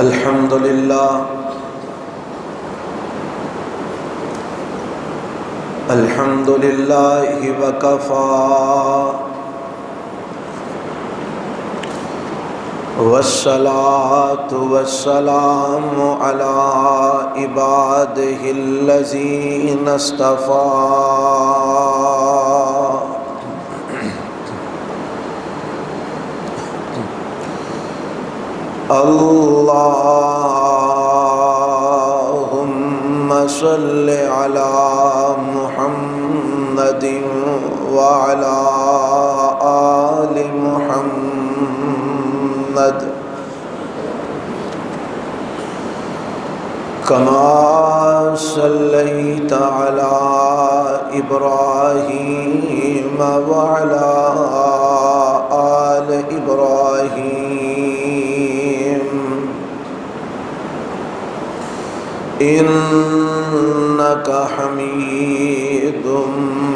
الحمد لله الحمد لله وكفى والصلاة والسلام على عباده الذين اصطفى اللهم صل على محمد وعلى آل محمد كما صليت على إبراهيم وعلى آل إبراهيم إنك حميد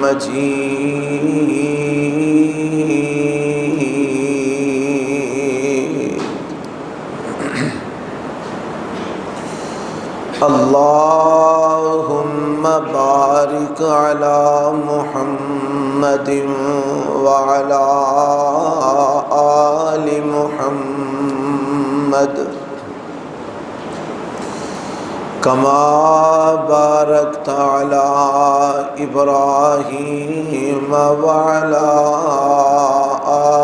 مجيد. اللهم بارك على محمد وعلى آل محمد كما باركت على إبراهيم وعلى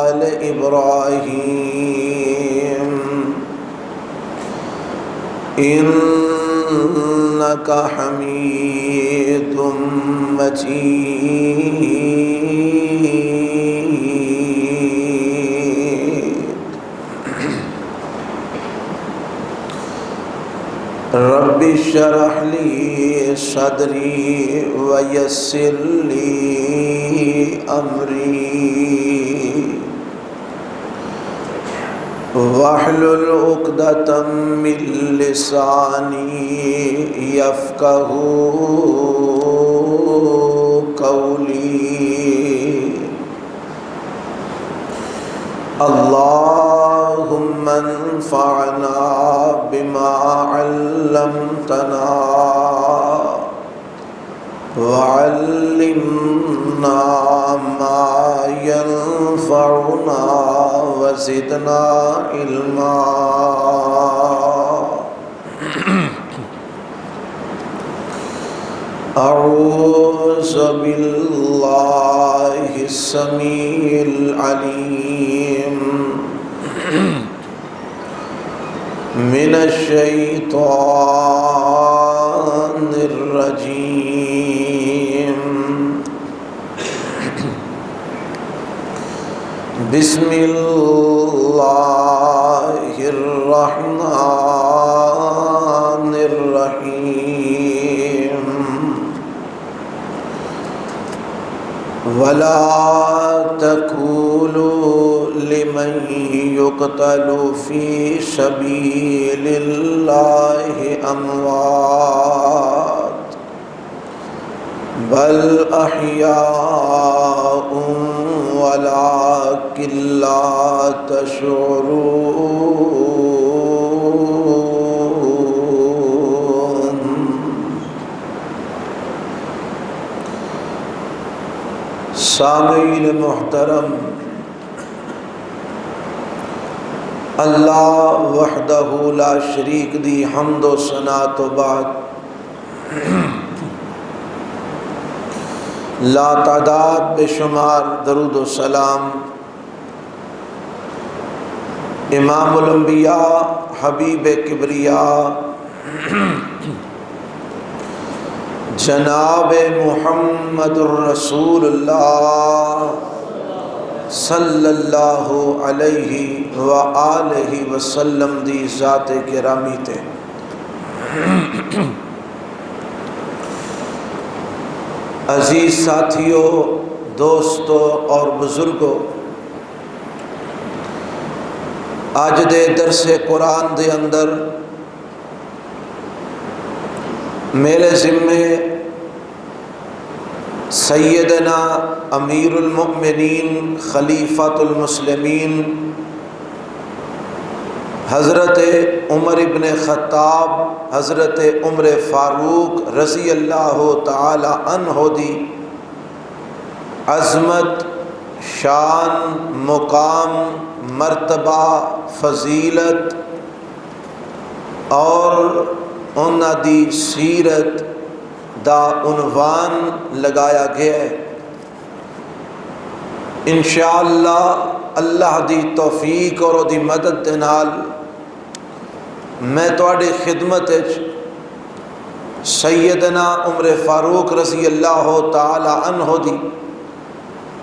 آل إبراهيم إنك حميد مجيد. رب اشرح لي صدري ويسر لي أمري واحلل عقدة من لساني يفقهوا قولي. اللهم انفعنا بما علمتنا وعلمنا ما ينفعنا وزدنا علما. أعوذ بالله السميع العليم من الشيطان الرجيم. بسم الله الرحمن الرحيم. ولا تقولوا لمن يقتل في سبيل الله أموات بل أحياء ولكن لا تشعرون. سامعین محترم، اللہ وحدہ لا شریک دی حمد و ثنا تو بعد لا تعداد بے شمار درود و سلام امام الانبیاء حبیب کبریا جناب محمد الرسول اللہ صلی اللہ علیہ وآلہ وسلم دی ذات گرامی تے. عزیز ساتھیوں، دوستوں اور بزرگوں، آج دے درس قرآن دے اندر میرے ذمے سیدنا امیر المؤمنین خلیفۃ المسلمین حضرت عمر بن خطاب حضرت عمر فاروق رضی اللہ تعالی عنہ دی عظمت، شان، مقام، مرتبہ، فضیلت اور انہاں دی سیرت دا عنوان لگایا گیا ہے۔ انشاءاللہ اللہ دی توفیق اور دی مدد دے نال میں تواڈی خدمت وچ سیدنا عمر فاروق رضی اللہ تعالی عنہ دی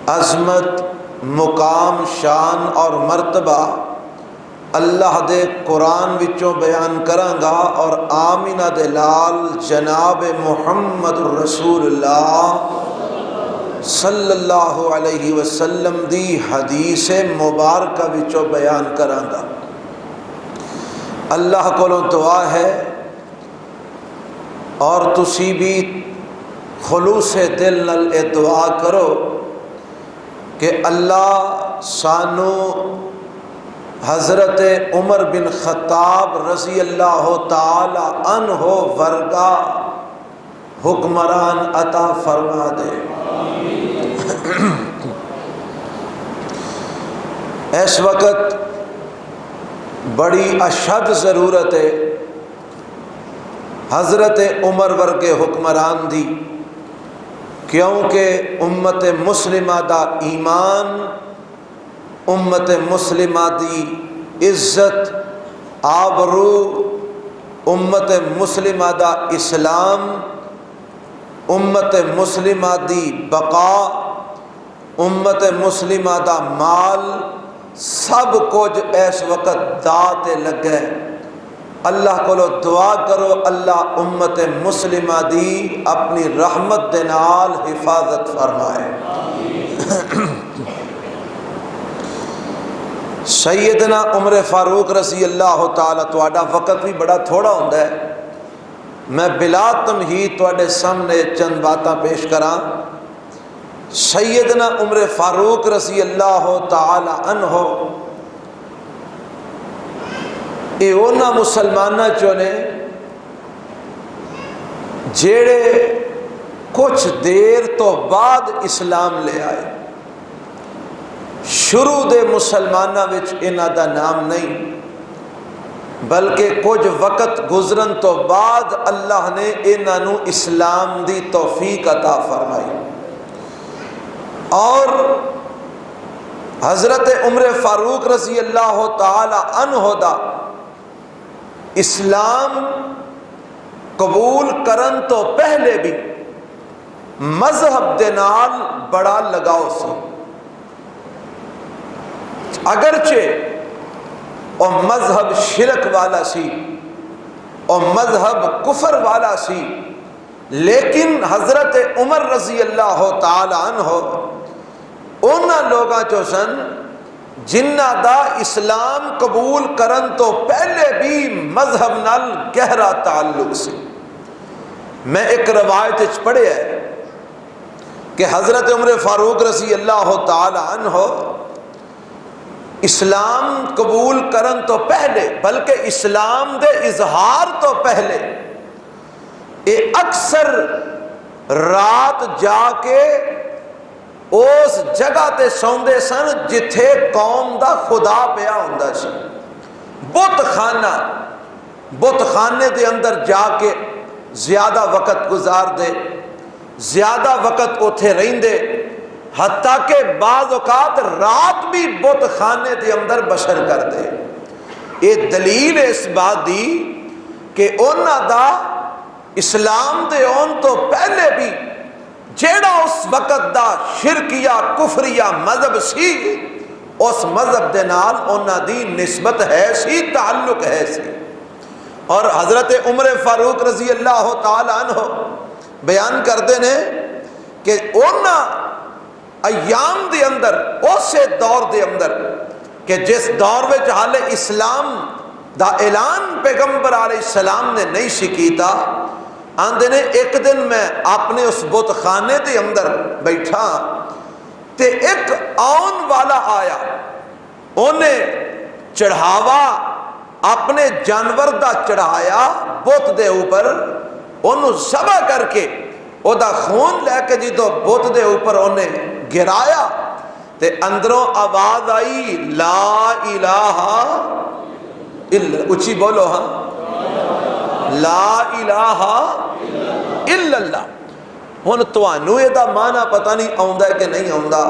عظمت، مقام، شان اور مرتبہ اللہ دے قرآن وچوں بیان کراں گا، اور آمینہ دے لال جناب محمد رسول اللہ صلی اللہ علیہ وسلم دی حدیث مبارکہ وچوں بیان کراں گا۔ اللہ کولوں دعا ہے اور تسی بھی خلوص دل نال اے دعا کرو کہ اللہ سانو حضرت عمر بن خطاب رضی اللہ تعالی عنہ ورگا حکمران عطا فرما دے۔ اس وقت بڑی اشد ضرورت ہے حضرت عمر ورگے حکمران دی، کیونکہ امت مسلمہ دا ایمان، امت مسلمہ دی عزت، آبرو، امت مسلمہ دا اسلام، امت مسلمہ دی بقا، امت مسلمہ دا مال، سب کچھ اس وقت داں تے لگے۔ اللہ کو دعا کرو اللہ امت مسلمہ دی اپنی رحمت دے نال حفاظت فرمائے۔ سیدنا عمر فاروق رضی اللہ تعالیٰ، تواڈا وقت بھی بڑا تھوڑا ہوندا ہے، میں بلا تمہید تواڈے سامنے چند باتاں پیش کراں۔ سیدنا عمر فاروق رضی اللہ تعالی عنہ اے اونا مسلمانہ چونے جیڑے کچھ دیر تو بعد اسلام لے آئے۔ شروع دے مسلمانہ وچ انہاں دا نام نہیں، بلکہ کچھ وقت گزرن تو بعد اللہ نے انہاں نو اسلام دی توفیق عطا فرمائی۔ اور حضرت عمر فاروق رضی اللہ تعالی عنہ دا اسلام قبول کرن تو پہلے بھی مذہب دے نال بڑا لگاؤ سی، اگرچہ اور مذہب شرک والا سی اور مذہب کفر والا سی، لیکن حضرت عمر رضی اللہ تعالی عنہ انہاں لوگاں چو سن جنہ دا اسلام قبول کرن تو پہلے بھی مذہب نال گہرا تعلق سی۔ میں ایک روایت وچ پڑھیا ہے کہ حضرت عمر فاروق رضی اللہ تعالی عنہ اسلام قبول کرن تو پہلے، بلکہ اسلام دے اظہار تو پہلے، اے اکثر رات جا کے اس جگہ تے سوندے سن جتھے قوم دا خدا پیا ہوندا سی۔ بت خانہ، بت خانے دے اندر جا کے زیادہ وقت گزار دے، زیادہ وقت اوتھے رہندے، حتیٰ کہ بعض اوقات رات بھی بت خانے دے اندر بسر کر دے۔ یہ دلیل اس بات دی کہ انہاں دا اسلام دے اون تو پہلے بھی جیڑا اس وقت دا شرکیہ کفریہ مذہب سی، اس مذہب دے نال انہاں دی نسبت ہے سی، تعلق ہے سی۔ اور حضرت عمر فاروق رضی اللہ تعالی عنہ بیان کرتے ہیں کہ انہاں ایام دے اندر، اسے دور دے اندر کہ جس دور میں حال اسلام دا اعلان پیغمبر علیہ السلام نے نہیں سی کیتا، آندے نے ایک دن میں اپنے اس بت خانے دے اندر بیٹھا تے ایک آن والا آیا، انہیں چڑھاوا اپنے جانور دا چڑھایا بت دے اوپر، انہوں ذبح کر کے او دا خون لے کے جدو بت دے اوپر انہیں گرایا تے اندروں آواز آئی لا الہ الا، اچھی بولو ہاں، لا الہ الا اللہ۔ ہن تانوں اے دا معنی پتہ نہیں آوندا ہے کہ نہیں آوندا،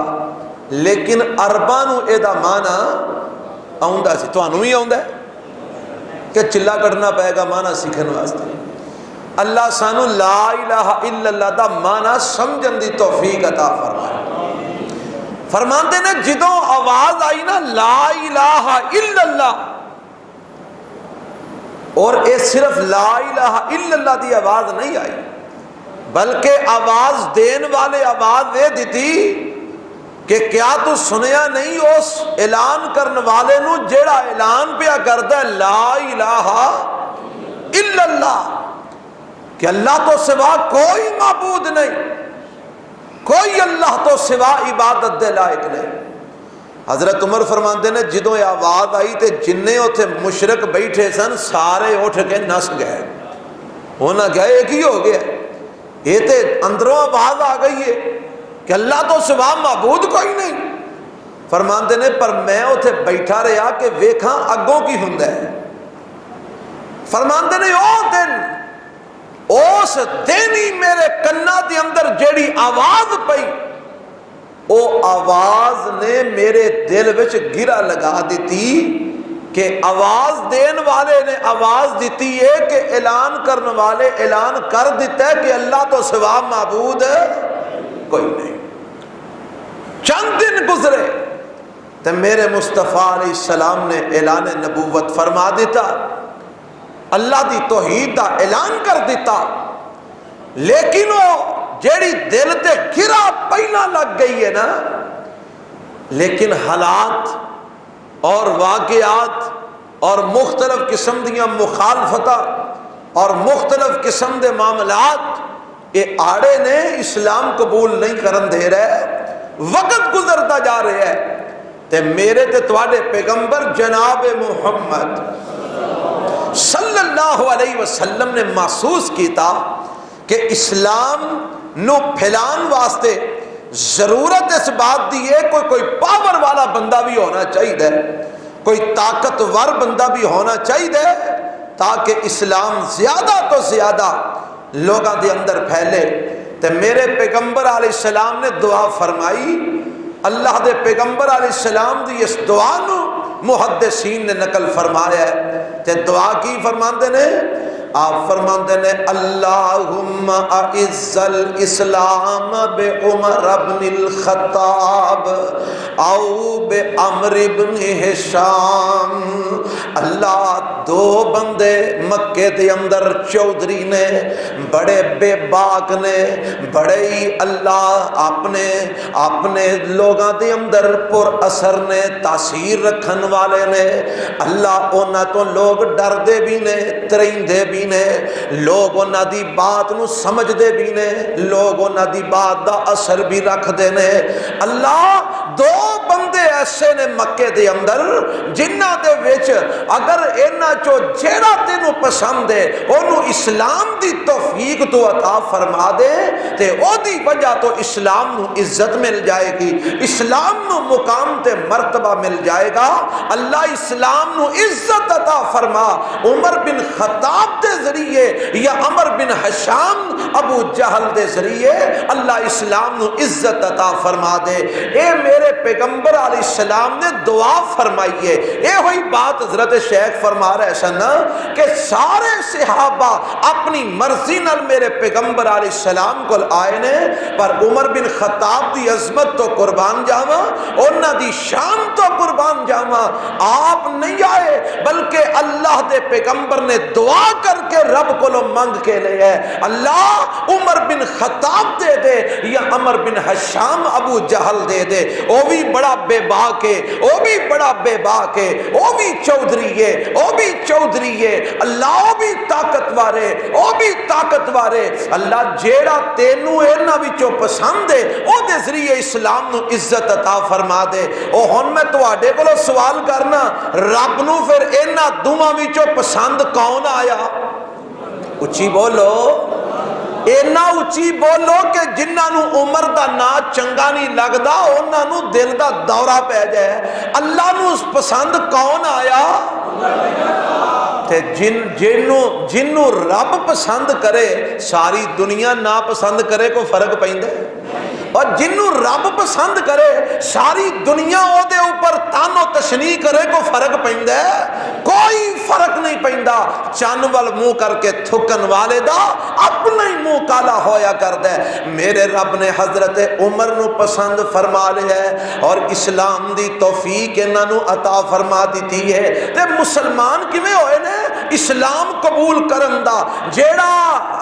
لیکن عرباں نوں اے دا معنی آوندا سی، تانوں بھی آوندا ہے کہ چلا کٹنا پائے گا معنی سیکھن واسطے؟ اللہ سانو لا الہ الا اللہ دا معنی سمجھن دی توفیق عطا فرمائے۔ فرماندے نے جدوں آواز آئی نا لا الہ الا اللہ، اور اے صرف لا الہ الا اللہ دی آواز نہیں آئی، بلکہ آواز دین والے آواز دے دیتی کہ کیا تو سنیا نہیں اس اعلان کرن والے نو جیڑا اعلان پیا کردا ہے لا الہ الا اللہ، کہ اللہ تو سوا کوئی معبود نہیں، کوئی اللہ تو سوا عبادت دے لائق نہیں۔ حضرت عمر فرماندے نے جدوں یہ آواز آئی تے جننے اتنے مشرک بیٹھے سن سارے اٹھ کے نس گئے، ہونا گیا ایک ہی ہو گیا، یہ تے اندروں آواز آ گئی ہے کہ اللہ تو سوا معبود کوئی نہیں۔ فرماندے نے پر میں اتنے بیٹھا رہا کہ ویکھاں اگوں کی ہوندا ہے۔ فرماندے نے او دن، اس دن ہی میرے کنا دے اندر جیڑی آواز پئی، او آواز نے میرے دل وچ گرا لگا دیتی کہ آواز دین والے نے آواز دیتی ہے کہ اعلان کرنے والے اعلان کر دیتا ہے کہ اللہ تو سوا معبود کوئی نہیں۔ چند دن گزرے تو میرے مصطفیٰ علیہ السلام نے اعلان نبوت فرما دیتا، اللہ دی توحید دا اعلان کر دیتا، لیکن وہ جیڑی دل تے گرا پہلا لگ گئی ہے نا، لیکن حالات اور واقعات اور مختلف قسم دیاں مخالفتہ اور مختلف قسم دے معاملات یہ آڑے نے اسلام قبول نہیں کرن دے رہے، وقت گزرتا جا رہا ہے تے میرے تے تواڈے پیغمبر جناب محمد صلی اللہ علیہ وسلم نے محسوس کیتا کہ اسلام نو پھیلان واسطے ضرورت اس بات دی ہے کوئی پاور والا بندہ بھی ہونا چاہیے، کوئی طاقتور بندہ بھی ہونا چاہیے تاکہ اسلام زیادہ تو زیادہ لوگاں دے اندر پھیلے۔ تے میرے پیغمبر علیہ السلام نے دعا فرمائی، اللہ دے پیغمبر علیہ السلام دی اس دعا نو محدثین نے نقل فرمایا ہے، تے دعا کی فرماندے نے، آپ فرماندے نے اللہم اعز الاسلام بعمر بن الخطاب او بعمر بن ہشام۔ اللہ دو بندے مکے دے اندر چودھری نے، بڑے بے باک نے، بڑے ہی اللہ اپنے لوگاں دے اندر پر اثر نے، تاثیر رکھن والے نے، اللہ انہاں تو لوگ ڈر دے بھی نے، تریندے بھی نے، لوگ انہاں دی بات نو سمجھ دے بھی نے، لوگ انہاں دی بات دا اثر بھی رکھ دے نے۔ اللہ دو بندے ایسے نے مکے دے اندر جنہاں دے وچ اگر انہاں چو جیڑا تینوں پسند ہے انہوں اسلام دی توفیق تو عطا فرما دے تے او دی وجہ تو اسلام نو عزت مل جائے گی، اسلام نو مقام تے مرتبہ مل جائے گا۔ اللہ اسلام نو عزت عطا فرما، عمر بن خطاب دے ذریعے یا عمر بن ہشام ابو جہل دے ذریعے اللہ اسلام نو عزت عطا فرما دے۔ اے میرے پیغمبر علیہ السلام نے دعا فرمائی ہے، اے ہوئی بات حضرت شیخ فرما رہے سن کہ سارے صحابہ اپنی مرضی نال میرے پیغمبر علیہ السلام کو آئے نے، پر عمر بن خطاب دی عظمت تو قربان جاواں، انہاں دی شان تو قربان جاواں، آپ نہیں آئے بلکہ اللہ دے پیغمبر نے دعا کر کے رب کو منگ کے لے ہے، اللہ عمر بن خطاب دے دے یا عمر بن ہشام ابو جہل دے دے، وہ بھی بڑا بے باک ہے، وہ بھی بڑا بے باک ہے، وہ بھی چودھری ہے، وہ بھی چودھری ہے، اللہ وہ بھی طاقتور ہے، وہ بھی طاقتور ہے۔ اللہ جیڑا تینوں انہاں وچوں پسند ہے او دے ذریعے اسلام نو عزت عطا فرما دے۔ او ہن میں تواڈے کولوں سوال کرنا، رب نو پھر انہاں دوواں وچوں پسند کون آیا؟ اچھی بولو، اینا اچھی بولو کہ جنہاں نو عمر دا نا چنگا نہیں لگدا انہاں نو دل دا دورہ پہ جائے۔ اللہ نو پسند کون آیا؟ تے جنوں رب پسند کرے ساری دنیا نا پسند کرے کو فرق پیندا ہے، اور جنوں رب پسند کرے ساری دنیا او دے اوپر تان و تشنیع کرے کو فرق پیندا ہے؟ کوئی فرق نہیں پیندا۔ چن ول منہ کر کے تھکن والے دا اپنا ہی منہ کالا ہویا کردا ہے۔ میرے رب نے حضرت عمر نو پسند فرما لیا ہے اور اسلام دی توفیق انہاں نو عطا فرما دیتی ہے۔ تے مسلمان کیویں ہوئے نے؟ اسلام قبول کرن دا جیڑا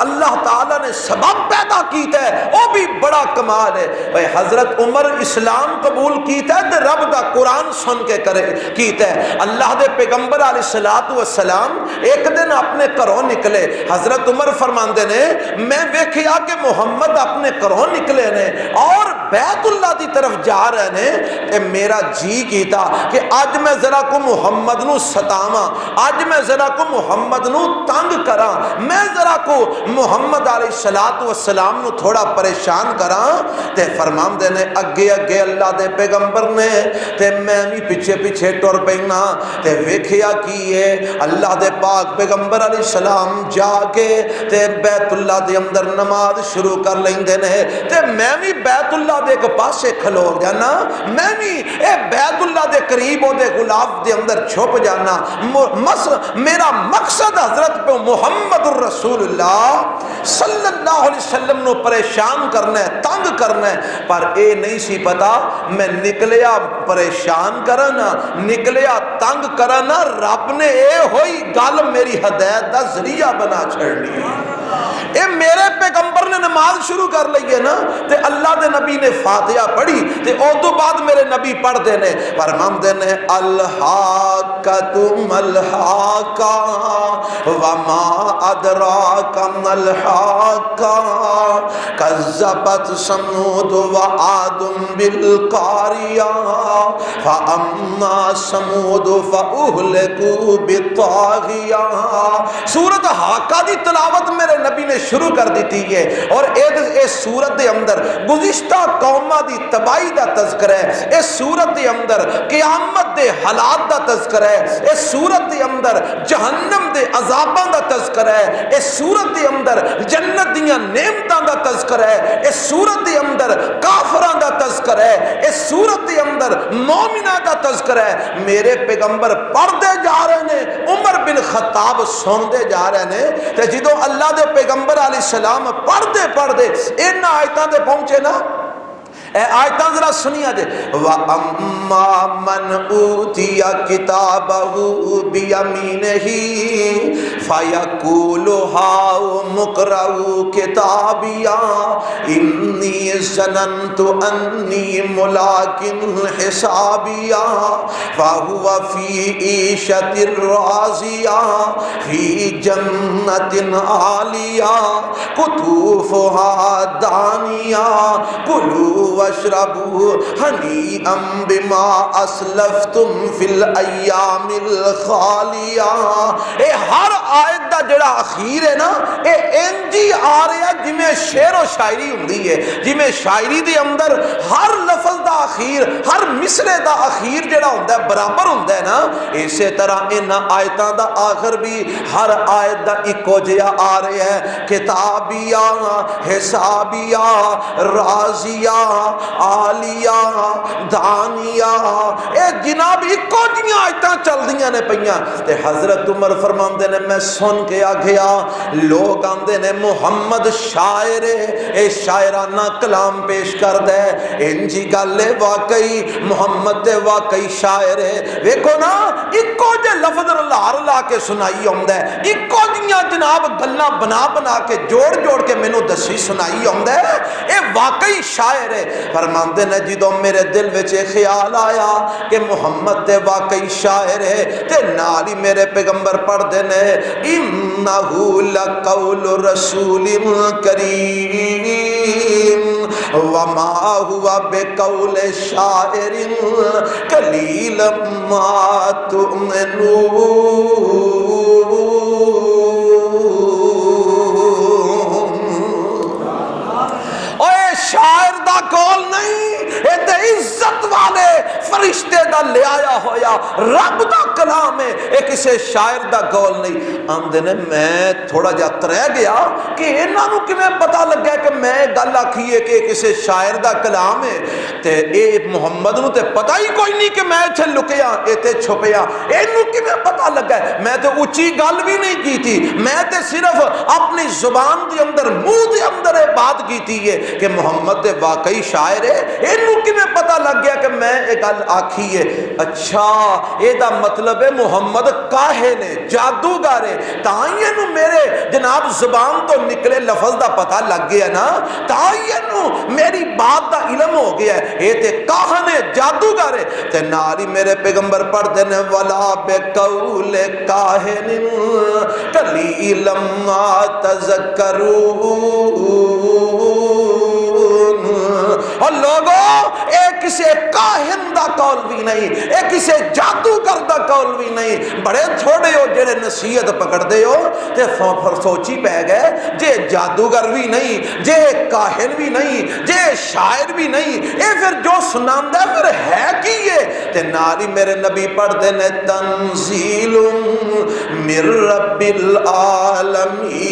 اللہ تعالی نے سبب پیدا کیتا ہے وہ بھی بڑا کمال ہے۔ بھائی حضرت عمر اسلام قبول کیتا ہے تے رب دا قرآن سن کے کرے کیتا ہے۔ اللہ دے پیغمبر علیہ الصلوۃ والسلام ایک دن اپنے گھروں نکلے، حضرت عمر فرماندے نے میں ویکھیا کہ محمد اپنے گھروں نکلے نے اور بیت اللہ دی طرف جا رہے نے، تے میرا جی کیتا کہ اج میں ذرا کو محمد نو ستاواں، اج میں ذرا کو محمد نو تنگ کراں، میں ذرا کو محمد علیہ الصلوۃ والسلام نو تھوڑا پریشان کراں۔ تے فرماندے نے اگے اگے اللہ دے پیغمبر نے تے میں بھی پیچھے پیچھے ٹر پینا، تے ویکھیا کی ہے اللہ دے پاک پیغمبر علیہ السلام جا کے تے بیت اللہ دے اندر نماز شروع کر لیندے نے، تے میں بھی بیت اللہ دے ایک پاسے کھلو جانا، میں بھی اے بیت اللہ دے قریب او دے غلاف دے اندر چھپ جانا۔ میرا مقصد حضرت پہ محمد الرسول اللہ صلی اللہ علیہ وسلم نو پریشان کرنا ہے، تنگ کرنا ہے، پر اے نہیں سی پتا میں نکلیا پریشان کرنا، نکلیا تنگ کرنا، رب نے اے ہوئی گل میری ہدایت دا ذریعہ بنا چھڑنی ہے۔ اے میرے پیغمبر نے نماز شروع کر لی ہے نا، تے اللہ دے نبی نے فاتحہ پڑھی تے او تو بعد میرے نبی پڑھ دینے فرماندے نے الحاقۃ ملحاقہ وما ادراک ملحاقہ کذبت ثمود وعاد بالقاریہ فاما ثمود فاہلکوا بالطاغیہ۔ سورۃ حاقہ دی تلاوت میرے نبی نے شروع کر دیتی ہے، اور اس سورت دے اندر گزشتہ قوماں دی تباہی دا تذکرہ ہے، اس سورت دے اندر قیامت دے حالات دا تذکرہ ہے، اس سورت دے اندر جہنم دے عذاباں دا تذکرہ ہے، اس سورت دے اندر جنت دیاں نعمتاں دا تذکرہ ہے، اس سورت دے اندر کافراں دا تذکرہ ہے، اس سورت دے اندر مومناں دا تذکرہ ہے۔ میرے پیغمبر پڑھتے جا رہے نے، عمر بن خطاب سنتے جا رہے نے، تے جدوں اللہ دے پیغمبر علیہ السلام پڑھتے پڑھتے ان آیتاں دے پہنچے نا، اے آیتاں ذرا سنیا جے وَأَمَّا مَنْ أُوتِيَ كِتَابَهُ بِيَمِينِهِ فَيَقُولُ هَاؤُمُ اقْرَءُوا كِتَابِيَهْ إِنِّي ظَنَنتُ أَنِّي مُلَاقٍ حِسَابِيَهْ فَهُوَ فِي عِيشَةٍ رَاضِيَةٍ فِي جَنَّةٍ عَالِيَةٍ قُطُوفُهَا دَانِيَةٌ كُلُوا واشربوا ہنیئا بما اسلفتم فی الایام الخالیہ۔ اے ہر آیت دا جڑا اخیر ہے نا، اے انجی آ رہا جی میں شعر و شاعری ہوندی ہے، جی میں شاعری دے اندر ہر لفظ دا اخیر، ہر مصرے دا اخیر جڑا ہوندا ہے برابر ہوندا ہے نا، اسی طرح ان آیتاں دا آخر بھی ہر آیت دا اکو جہا آ رہا ہے، کتابیہ حسابیہ راضیہ عالیہ دانیہ، اے جناب اکو جیاں آیتاں چل دیاں نے پئیاں۔ تے حضرت عمر فرماندے نے میں سن کے آ گیا، لوگ آندے نے محمد شاعر ہے، اے شاعرانہ کلام پیش کر دے، انجی گل ہے واقعی محمد دے واقعی شاعر ہے۔ ویکھو نا اکو جے لفظ لا کے سنائی ہوندا ہے، اکو جیاں بڑیاں جناب گلاں بنا بنا کے جوڑ جوڑ کے مینوں دسی سنائی آندا ہے، اے واقعی شاعر ہے۔ فرماندے نے جدوں میرے دل وچ خیال آیا کہ محمد تے واقعی شاعر ہے تے نال ہی میرے پیغمبر پڑھدے نے انہ لقول رسول کریم وما ہوا بقول شاعر قلیل ما تؤمنون۔ اوے شاعر دا قول نہیں، اے تے عزت والے فرشتے دا لے آیا ہویا رب دا کلام ہے، اے کسے شاعر دا قول نہیں۔ آمدے نے میں تھوڑا جا ترے گیا کہ انہاں نوں کیویں پتہ لگا کہ میں گل آکھی ہے کہ کسے شاعر دا کلام ہے، تے اے محمد نوں تے پتہ ہی کوئی نہیں کہ میں ایتھے لکیا ایتھے چھپیا، اینوں کیویں پتہ لگا؟ میں تے اونچی گل بھی نہیں کیتی، میں تے صرف اپنی زبان دے اندر منہ دے اندر اے بات کیتی ہے کہ محمد تے واقعی شاعر ہے۔ اینوں کیویں پتہ لگ گیا کہ میں اے گل آکھی ہے؟ اچھا اے دا مطلب ہے محمد کاہن ہے، جادوگر ہے، تاں اینوں میرے جناب زبان تو نکلے لفظ دا پتہ لگ گیا نا، تاں اینوں میری بات دا علم ہو گیا ہے، اے تے کاہن ہے، جادوگر ہے۔ تے نال ہی میرے پیغمبر پڑھدے نے ولا بقول کاہن قلیلا ما تذکرون۔ اور لوگوں اے کسے کاہن دا قول بھی نہیں، اے کسے جادوگر دا قول بھی نہیں۔ بڑے تھوڑے ہو جڑے نصیحت پکڑ دے ہو تے سوچی پہ گئے جے جادوگر بھی نہیں، جے کاہن بھی نہیں، جے شاعر بھی نہیں، اے پھر جو سناندا پھر ہے کی ہے؟ تے نال ہی میرے نبی پڑھ دے نے تنزیل من رب العالمین،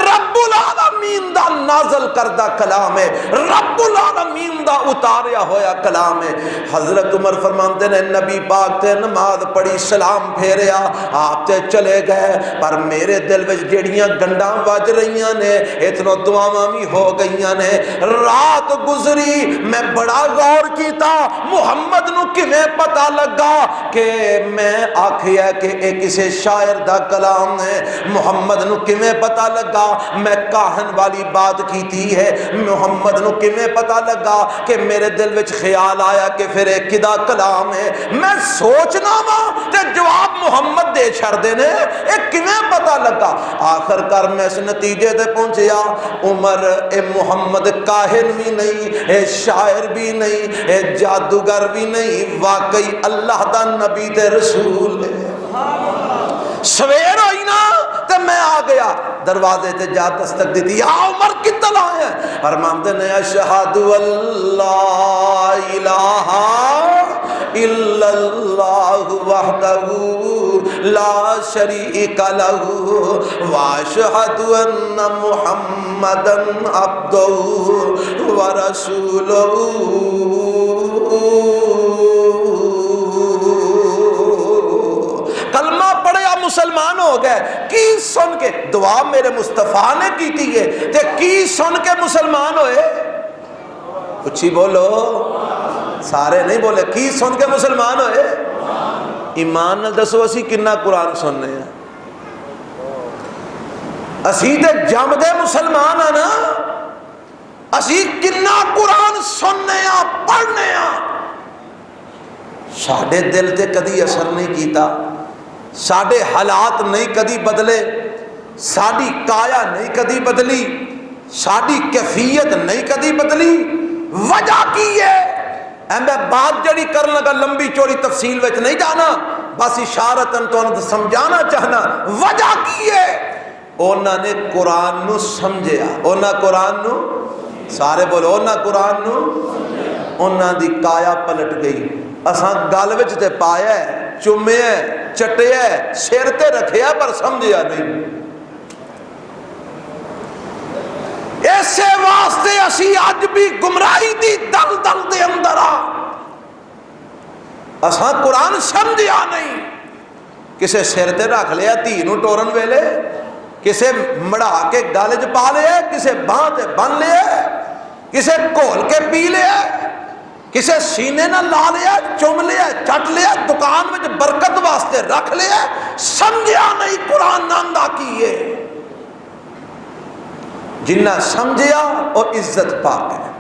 رب العالمین دا نازل کردہ کلام ہے، رب العالمین دا اتاریا ہویا کلام ہے۔ حضرت عمر فرماندے نے نبی پاک تے نماز پڑھی، سلام پھیریا، آپ تے چلے گئے، پر میرے دل وچ جڑیاں گنڈاں وج رہیاں نے، اتنوں دعاواں بھی ہو گئیاں نے۔ رات گزری، میں بڑا غور کیتا محمد نو کیویں پتہ لگا کہ میں آکھیا کہ اے کسے شاعر دا کلام ہے، محمد نو کیویں پتہ لگا میں کاہن والی بات کیتی ہے، محمد نو کیویں پتہ لگا کہ میرے دل وچ خیال آیا کہ پھر ایک کدا کلام ہے، میں سوچنا وا تے جواب محمد دے چھڑ دے نے، اے کیویں پتہ لگا؟ آخر کر میں اس نتیجے تے پہنچیا عمر اے محمد کاہن بھی نہیں، اے شاعر بھی نہیں، اے جادوگر بھی نہیں، واقعی اللہ دا نبی تے رسول ہے۔ سویر ہوئی نا تے میں آ گیا، دروازے تے جا دستک دیتی، یا عمر کتنا آئے ہیں؟ فرماندے نے اشہد اللہ الہ الا اللہ وحدہ لا شریک لہ واشہد ان محمدا عبدہ ورسولہ۔ کلمہ پڑھیا مسلمان ہو گئے، کی سن کے دعا میرے مصطفیٰ نے کی ہے تے کی سن کے مسلمان ہوئے؟ اچھی بولو، سارے نہیں بولے، کی سن کے مسلمان ہوئے؟ ایمان نال دسو اسی کنا قرآن سننے ہیں؟ اسی تے جم دے مسلمان ہیں نا، اسی کنا قرآن سننے ہیں پڑھنے ہیں، ساڑھے دل تے کدی اثر نہیں کیتا، ساڑھے حالات نہیں کدی بدلے، ساڑھی کایا نہیں کدی بدلی، ساڑھی کیفیت نہیں کدی بدلی۔ وجہ کی ہے؟ میں بات جڑی کرنے لگا لمبی چوڑی تفصیل وچ نہیں جانا، بس اشارتاً تو سمجھانا چاہنا۔ وجہ کی ہے؟ انہوں نے قرآن نو سمجھیا، انہوں قرآن نو، سارے بولو انہوں قرآن نو، انہوں دی کایا پلٹ گئی۔ اساں گل وچ تے پایا ہے، چومیا ہے، چٹیا ہے، سر تے رکھیا پر سمجھیا نہیں۔ ایسے واسطے اسی اج بھی گمراہی دی دل دل دے اندر آ، اساں قرآن سمجھیا نہیں۔ کسے سر تے رکھ لیا دھی نو ٹورن ویلے، کسے مڑا کے گل چ پا لیا، کسے باں تے بن لیا، کسے گھول کے پی لیا۔ کسے سینے نہ لا لیا چوم لیا چٹ لیا دکان میں برکت واسطے رکھ لیا سمجھیا نہیں قرآن ناندا کیے جنہ سمجھیا اور عزت پا گئے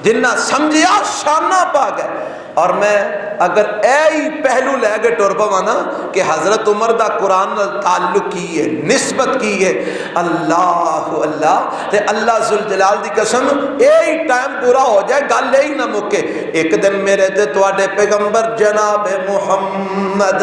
جنہ سمجھیا شانہ پا گئے اور میں اگر اے ہی پہلو لے کے ٹر پوا نا کہ حضرت عمر دا قرآن تعلق کی ہے نسبت کی ہے اللہ اللہ تے اللہ ذوالجلال دی قسم اے ہی ٹائم پورا ہو جائے گل ہی نہ مکے ایک دن میرے تے تواڈے پیغمبر جناب محمد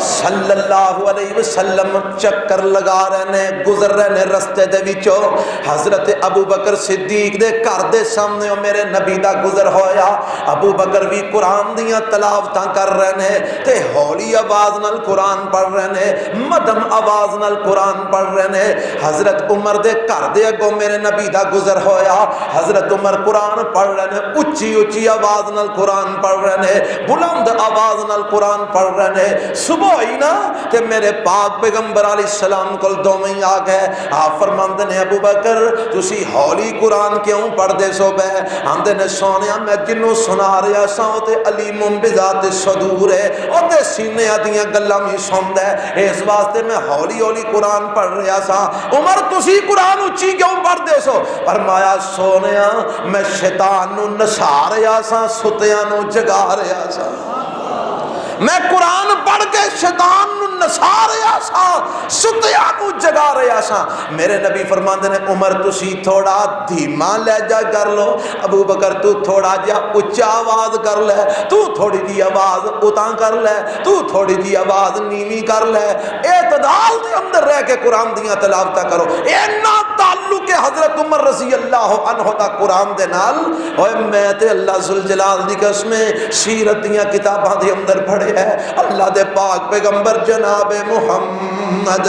صلی اللہ علیہ وسلم چکر لگا رہے ہیں گزر رہے ہیں رستے دے وچوں حضرت ابو بکر صدیق دے گھر دے سامنے میرے نبی دا گزر ہویا ابو بکر بھی قرآن دیاں تلاوتاں کر رہے ہیں تے ہولی آواز نال قرآن پڑھ رہے ہیں مدم آواز نال قرآن پڑھ رہے ہیں حضرت عمر دے گھر دے اگوں میرے نبی دا گزر ہویا حضرت عمر قرآن پڑھ رہے ہیں اچھی اچھی آواز نال قرآن پڑھ رہے ہیں بلند آواز نال قرآن پڑھ رہے ہیں صبح ہوئی نا تے میرے پاک پیغمبر علیہ السلام کول دوویں آ گئے آپ فرماندے نے ابو بکر تسی ہولی قرآن کیوں پڑھ دے سو بے آندے نے سونیا میں جنوں سنا رہا سا او تے علیم بذات الصدور ہے او تے سینے دیاں گلاں وی سندا ہے اس واسطے میں ہولی ہولی قرآن پڑھ رہا سا عمر تسی قرآن اچھی کیوں پڑھ دے سو فرمایا سونیا میں شیطان نو نسا رہا سا ستیاں نو جگا رہا سا میں قرآن پڑھ کے شیطان نو نسا رہا سا ستیاں نو جگا رہا سا میرے نبی فرماندے نے عمر تسی تھوڑا دھیما لہجہ کر لو ابو بکر تو تھوڑا جا اچا آواز کر لے تو تھوڑی جی آواز اتاں کر لے تو تھوڑی جی آواز نیوی کر لے اعتدال دے اندر رہ کے قرآن دیاں تلاوتاں کرو اینا تعلق حضرت عمر رضی اللہ عنہ دا قرآن دے نال اوے میں تے اللہ ذوالجلال دی قسم سیرت دیاں کتاباں دے اندر پڑھے ہے اللہ دے پاک پیغمبر جناب محمد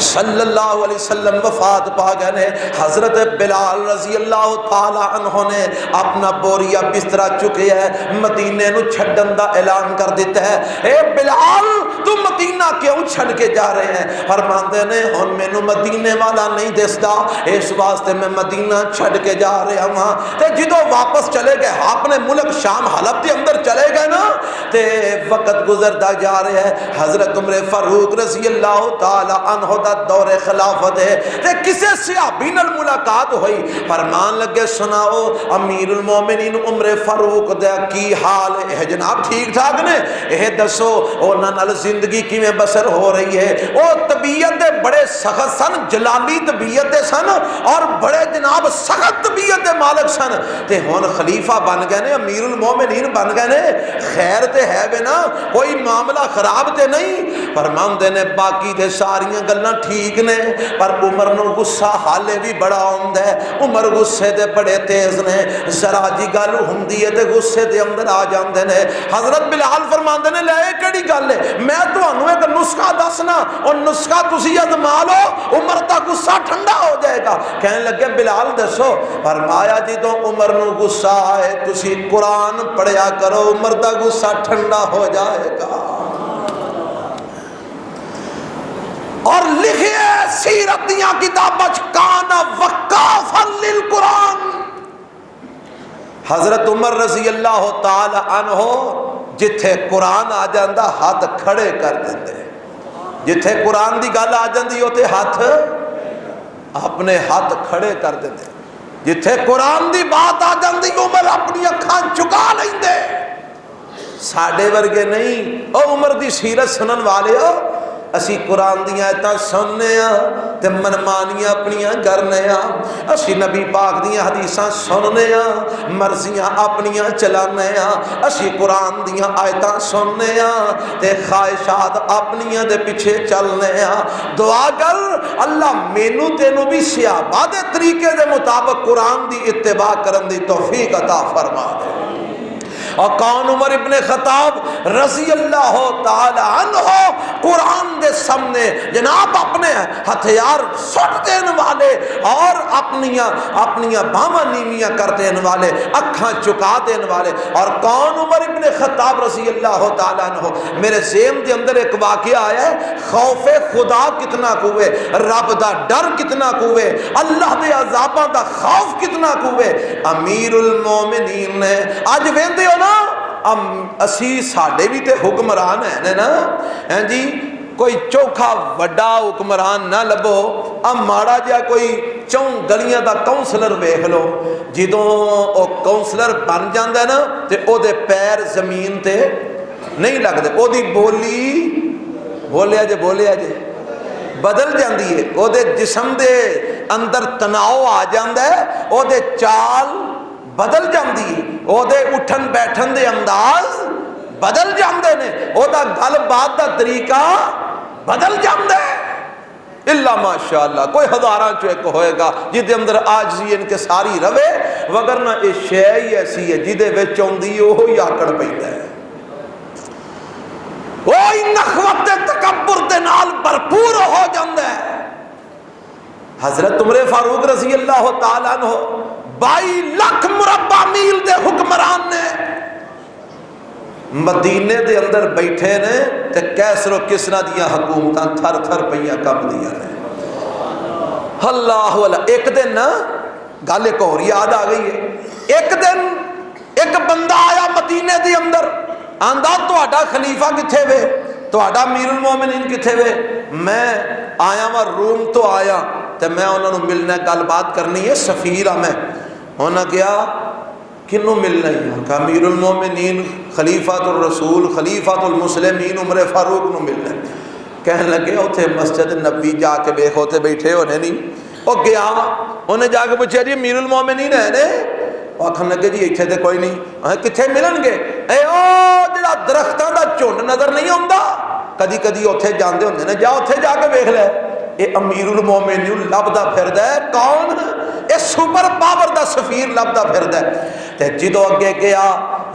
صلی اللہ علیہ وسلم وفات پا گئے نے حضرت بلال رضی اللہ تعالی عنہ نے اپنا بوریا بسترا چکے ہے مدینے نو چھڈن دا اعلان کر دیتا ہے اے بلال تو مدینہ کیوں چھڈ کے جا رہے ہیں فرماندے نے ہن مینوں مدینے والا نہیں دسدا اس واسطے میں مدینہ چھڈ کے جا رہا ہاں تے جدوں واپس چلے گئے اپنے ملک شام حلب دے اندر چلے گئے نا تے وقت گزردا جا رہا ہے حضرت عمر فاروق رضی اللہ تعالی عنہ دا دور خلافت ہے تے کسے صحابی نال ملاقات ہوئی فرمان لگے سناؤ امیر المومنین عمر فاروق دا کی حال ہے جناب ٹھیک ٹھاک نے اے دسو انہاں نال زندگی کیویں بسر ہو رہی ہے او طبیعت دے بڑے سخت سن جلالی طبیعت دے سن اور بڑے جناب سخت طبیعت دے مالک سن تے ہن خلیفہ بن گئے نے امیر المومنین بن گئے نے خیر تے ہے بے نا کوئی معاملہ خراب تے نہیں فرماندے نے باقی تے ساریاں گلاں ٹھیک نے پر عمر نو غصہ حالے بھی بڑا ہوندا ہے عمر غصے دے بڑے تیز نے ذرا جی گل ہوندی ہے تے غصے دے اندر آ جاندے نے حضرت بلال فرماندے نے لے کیڑی گل ہے میں تانوں ایک نسخہ دسنا اور نسخہ تسی ازما لو عمر دا غصہ ٹھنڈا ہو جائے گا کہنے لگے بلال دسو فرمایا جی تو عمر نو غصہ آئے تسی قرآن پڑھیا کرو عمر دا غصہ ٹھنڈا ہو جائے گا اور لکھے سیرت دیاں کتاباں کانا وقافا للقرآن حضرت عمر رضی اللہ تعالی عنہ جتھے قرآن آ جاندا ہاتھ کھڑے کر دیندے جتھے قرآن دی گل آ جاندی اوتے ہاتھ اپنے ہاتھ کھڑے کر دیندے جتھے قرآن دی بات آ جاندی عمر اپنی اکھاں چکا لیندے ساڈے ورگے نہیں او عمر دی سیرت سنن والے ہو اسی قرآن دیاں ایتاں سننے ہاں تے منمانیاں اپنیاں کرنے ہاں اسی نبی پاک دیاں حدیثاں سننے ہاں مرضیاں اپنیاں چلانے ہاں اسی قرآن دیاں آیتاں سننے ہاں تے خواہشات اپنیاں دے پیچھے چلنے ہاں دعا کر اللہ مینوں تینوں بھی صحابہ دے طریقے دے مطابق قرآن دی اتباع کرن دی توفیق عطا فرما دے اور کون عمر ابن خطاب رضی اللہ تعالی عنہ، قرآن دے سامنے جناب اپنے ہتھیار سٹ دین والے اور اپنیاں باواں نیویاں کر دین والے، اکھاں چکا دین والے۔ اور کون عمر ابن خطاب رضی اللہ تعالی عنہ، میرے ذہن دے اندر ایک واقعہ آیا ہے، خوف خدا کتنا کوے، رب دا ڈر کتنا کوے، اللہ دے عذاباں دا خوف کتنا کوے۔ امیر المومنین نے اج ویندے ہو نا، اسی ساڈے بھی تے حکمران ہیں نا، ہیں جی، کوئی چوکھا وڈا حکمران نہ لبو، اب ماڑا جا کوئی چون گلیاں دا کونسلر ویکھ لو، جدوں او کونسلر بن جاندا ہے نا تے او دے پیر زمین تے نہیں لگدے، او دی بولی بولیا جے بدل جاندی ہے، او دے جسم دے اندر تناؤ آ جاندا ہے، او دے چال بدل جاندی ہے، او دے اٹھن بیٹھن دے انداز بدل جاندے نے، او دا گل بات دا طریقہ بدل جاندے اللہ ماشاءاللہ۔ کوئی ہزاراں چو ایک ہوئے گا جدے اندر عاجزی ان کے ساری روے، وگرنہ یہ شے ہی ایسی ہے جدے وچ اوندی اوہی آکڑ پیندا ہے، وہی نخوت تکبر دے نال بھرپور ہو جاندا ہے۔ حضرت عمر فاروق رضی اللہ تعالی عنہ 22 لاکھ مربع میل دے حکمران نے، مدینے دے اندر بیٹھے نے تے کیسر و کسرا دیا حکومتاں تھر تھر پئیاں کم دیا نے۔ اللہ اللہ، ایک دن نا گل ایک اور یاد آ گئی ہے، ایک دن ایک بندہ آیا مدینے دے اندر، آندا تہاڈا خلیفہ کتھے وے، تہاڈا امیر المومنین کتھے وے؟ میں آیا وا روم تو آیا تے میں انہاں نوں ملنا، گل بات کرنی ہے، سفیر ہاں میں۔ انہاں کیا کنوں ملنا ہی؟ کہ امیر المومنین خلیفۃ الرسول خلیفۃ المسلمین عمر فاروق نو ملنا۔ کہنے لگے اتنے مسجد نبی جا کے ویکھ، اوتے بیٹھے ہونے نہیں۔ وہ گیا، انہیں جا کے پوچھا جی امیر المومنین ہے نے؟ آخر لگے جی اتنے تو کوئی نہیں۔ کتنے ملن گے؟ اے او جڑا درختاں دا جھنڈ نظر نہیں آتا، کدی کدی اتنے جاندے ہوندے نے، جا اتنے جا کے ویکھ لے۔ یہ امیر المومنین لبدا پھردا ہے، کون؟ یہ سپر پاور دا سفیر لبدا پھردا ہے۔ تے جدو اگے گیا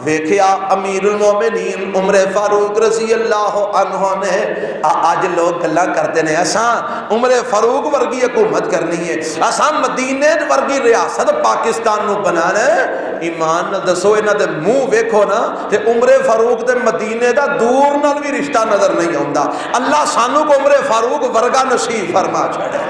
ویکھیا امیر المومنین عمر فاروق رضی اللہ عنہ نے، آج لوگ گلاں کردے نے اساں عمر فاروق ورگی حکومت کرنی ہے، اساں مدینے ورگی ریاست پاکستان نو بنانا ہے۔ ایمان نال دسو انہاں دے منہ ویکھو نا تے عمر فاروق تے مدینے دا دور نال بھی رشتہ نظر نہیں آوندا۔ اللہ سانو کو عمر فاروق ورگا نصیب فرما چھڑے۔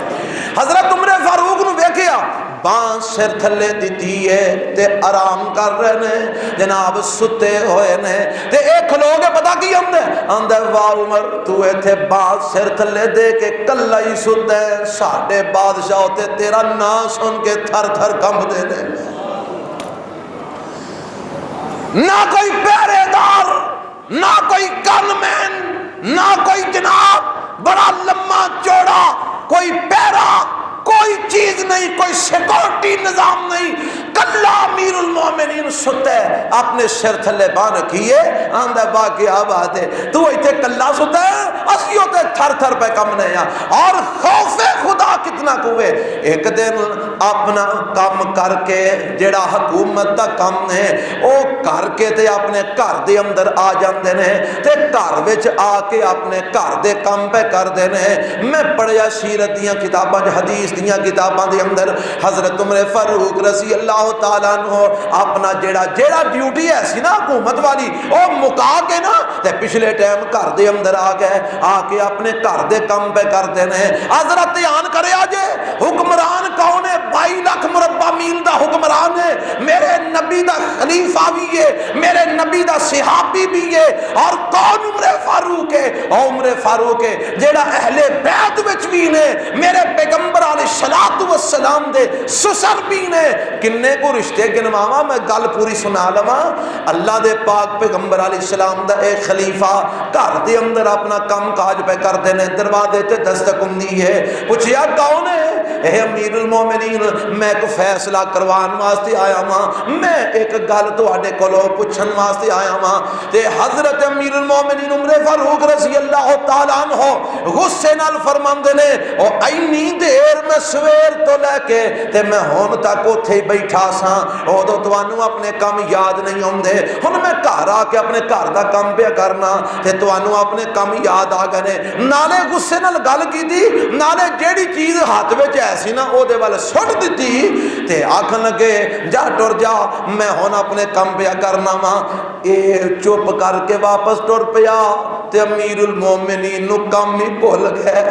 حضرت عمر فاروق نو ویکھیا بانس سر تھلے دیتی ہے تے آرام کر رہے ہیں جناب، ستے ہوئے نے تے ایک لوگ پتہ کی آندے واہ عمر تو ایتھے بانس سر تھلے دے کے کلا ہی ستے ہے، ساڈے بادشاہ تے تیرا نام سن کے تھر تھر کمب دے نے، نہ کوئی پہرے دار، نہ کوئی گن مین، نہ کوئی جناب بڑا لمبا چوڑا کوئی پیرا، کوئی چیز نہیں، کوئی سیکورٹی نظام نہیں، کلا امیر المومنین ستا ہے، اپنے سر تھلے بان رکھیے، آندہ با کیا بات ہے، تو ایتھے کلا ستا ہے، اسیوں تے تھر تھر پہ کم نہیں، اور خوف خدا کتنا کوئے۔ ایک دن اپنا کام کر کے جڑا حکومت دا کام ہے او کر کے تے اپنے گھر دے اندر آ جاندے نے تے گھر وچ آ کے اپنے گھر دے کام پہ کر دے نے۔ میں پڑھیا سیرت دیاں کتاباں حدیث دیاں کتاباں دے اندر حضرت عمر فاروق رضی اللہ تعالیٰ عنہ اپنا جیڑا ڈیوٹی ہے سی نا حکومت والی او مکا کے نا تے پچھلے ٹائم گھر دے اندر آ گئے، آ کے اپنے گھر دے کام پہ کرتے ہیں۔ حضرت دھیان کرے آجے حکمران کون ہے؟ 22 لاکھ مربع میل دا حکمران ہے، میرے نبی دا خلیفہ بھی ہے، میرے نبی دا صحابی بھی ہے، اور کون؟ عمر فاروق ہے۔ اور عمر فاروق ہے جیڑا اہل بیت وچ بھی نے، میرے پیغمبر علیہ السلام دے سسر بھی نے۔ کنے کو رشتے گنواواں، میں گل پوری سنا لواں۔ اللہ دے پاک پیغمبر علیہ السلام دا ایک خلیفہ گھر دے اندر اپنا کام کاج پہ کردے نے، دروازے تے دستک ہوندی ہے، پوچھیا کون ہے؟ اے امیر المومنین میں ایک فیصلہ کروان واسطے آیا ہاں، میں ایک گل تواڈے کولوں پوچھن واسطے آیا ہاں۔ تے حضرت امیر المومنین عمر فاروق رضی اللہ تعالی عنہ غصے نال فرماندے نے او اینی دیر میں سویر تو لے کے تے میں ہن تک اوتھے ہی بیٹھا ساں، اودوں تانوں اپنے کم یاد نہیں آندے، ہن میں گھر آ کے اپنے گھر دا کم پیا کرنا تے تانوں اپنے کم یاد آ گئے نے۔ نالے غصے نال گل کیتی، نالے جیڑی چیز ہاتھ وچ ایسی نا او دے ول سٹ دتی تے آکھن لگے جا ٹر جا، میں ہن اپنے کم پیا کرنا وا۔ اے چپ کر کے واپس ٹر پیا تے امیر المومنین نو کم ہی بھول گئے،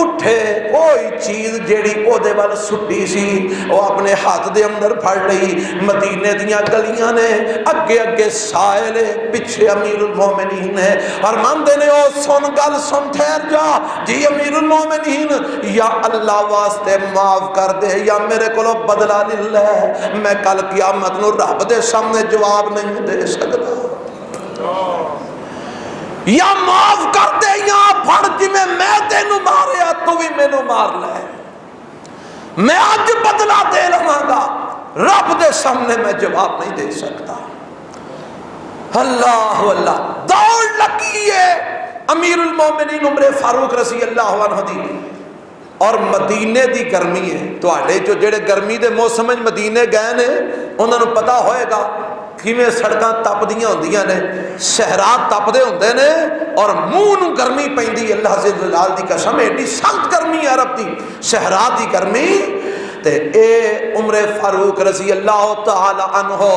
اٹھے کوئی چیز جیڑی او دے ول سٹی سی او اپنے ہاتھ دے اندر پھڑ لئی۔ مدینے دیاں گلیاں نے اگے اگے سائل پیچھے امیر المومنین ہے، اور ماندے نے او سن گل سن ٹھہر جا جی امیر المومنین، یا اللہ واسطے معاف کر دے یا میرے کولو بدلہ لے لے، میں کل قیامت نو رب دے سامنے جواب نہیں دے سکتا، یا معاف کر دے یا پھڑ جی میں تینوں ماریا تو بھی مینوں مار لے، میں آج بدلہ دے لواں گا، رب دے سامنے میں جواب نہیں دے سکتا۔ اللہ اللہ دوڑ لگی ہے امیر المومنین عمر فاروق رضی اللہ عنہ دی، اور مدینے دی گرمی ہے، تو آڑے جو جڑے گرمی دے موسم میں مدینے گئے نے انہوں نے پتا ہوئے گا کیویں سڑکاں تپ دیاں ہوندیاں نے، صحرات تپ دے ہوندے نے اور منہ نو گرمی پیندی، اللہ سے جلال دی قسم ایڈی سخت گرمی ہے عرب دی صحرات دی گرمی۔ تے اے عمر فاروق رضی اللہ تعالی عنہ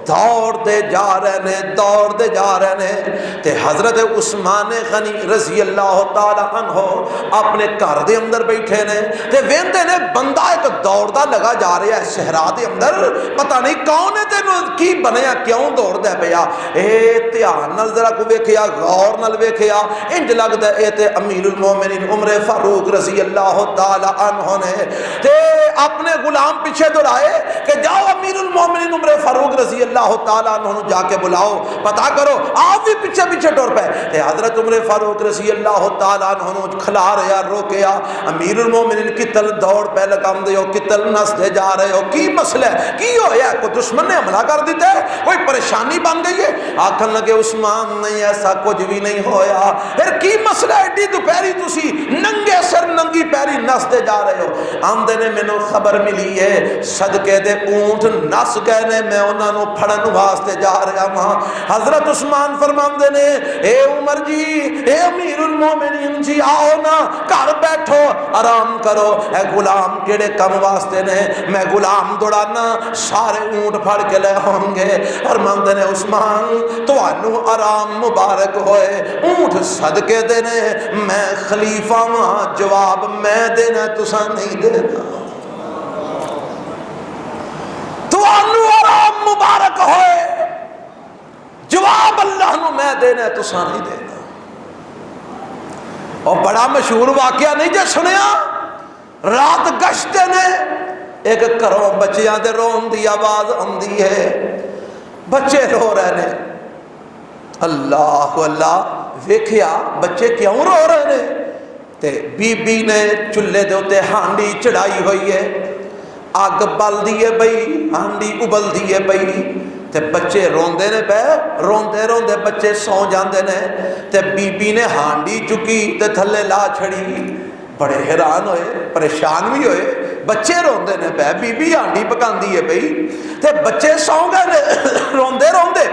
دوڑ دے جا رہے نے، دوڑ دے جا رہے نے، تے حضرت عثمان غنی رضی اللہ تعالی عنہ اپنے گھر دے اندر بیٹھے نے، تے ویندے نے بندہ ایک دوڑدا لگا جا رہا ہے صحرا دے اندر، پتہ نہیں کون ہے تے کی بنیا کیوں دوڑدا پیا، اے دھیان نال ذرا کو ویکھیا، غور نال ویکھیا، انج لگدا اے تے امیر المومنین عمر فاروق رضی اللہ تعالی عنہ نے تے اپنے غلام پیچھے دوڑائے کہ جاؤ امیر المومنین عمر فاروق رضی اللہ تعالیٰ عنہ جا کے بلاؤ، پتا کرو، آپ بھی پیچھے پیچھے ٹور پہ، تے حضرت عمر فاروق رضی اللہ تعالیٰ عنہ کھلا رہا روکیا، امیر المومنین کتل دوڑ پہ لگام دے ہو، کتل نس دے جا رہے ہو، کی مسئلہ ہے، کی ہویا ہے، کوئی دشمن نے حملہ کر دیتا ہے، کوئی پریشانی بن گئی ہے؟ آکھن لگے عثمان نہیں ایسا کچھ بھی نہیں ہویا، پھر کی مسئلہ ہے، ایڈی دوپہری تسی ننگے سر ننگی پیری نس دے جا رہے ہو؟ آمدے نے مینوں خبر ملی ہے صدقے دے اونٹ نس گئے نے، میں انہاں نو پھڑن واسطے جا رہا ہاں۔ حضرت عثمان فرماندے نے اے عمر جی، اے امیر المومنین جی، آؤ نا گھر بیٹھو آرام کرو، اے غلام کیڑے کم واسطے نے، میں غلام دوڑانا سارے اونٹ پھڑ کے لے ہوں گے۔ فرماندے نے عثمان تانوں آرام مبارک ہوئے، اونٹ صدقے دینے، میں خلیفہ ہاں، جواب میں دینا تساں نہیں دینا، تانوں آرام مبارک ہوئے، جواب اللہ نو میں دینا تساں نہیں دینا۔ اور بڑا مشہور واقعہ نہیں جے سنیا، رات گشتے نے ایک گھروں بچیاں دے رون دی آواز آندی ہے، بچے رو رہے نے، اللہ اللہ ویکھیا بچے کیوں رو رہے نے، تے بی بی نے چولہے دے اوتے ہانڈی چڑھائی ہوئی ہے، اگ بل دیے بئی، ہانڈی ابل دیے بئی، تے بچے روندے نے پہ، روندے روندے بچے سو جاندے نے، تے بی بی نے ہانڈی چکی تے تھلے لا چھڑی، بڑے حیران ہوئے، پریشان بھی ہوئے، بچے روندے نے پہ، بی بی ہانڈی پکاندی ہے بئی، تے بچے سو گئے روندے روندے،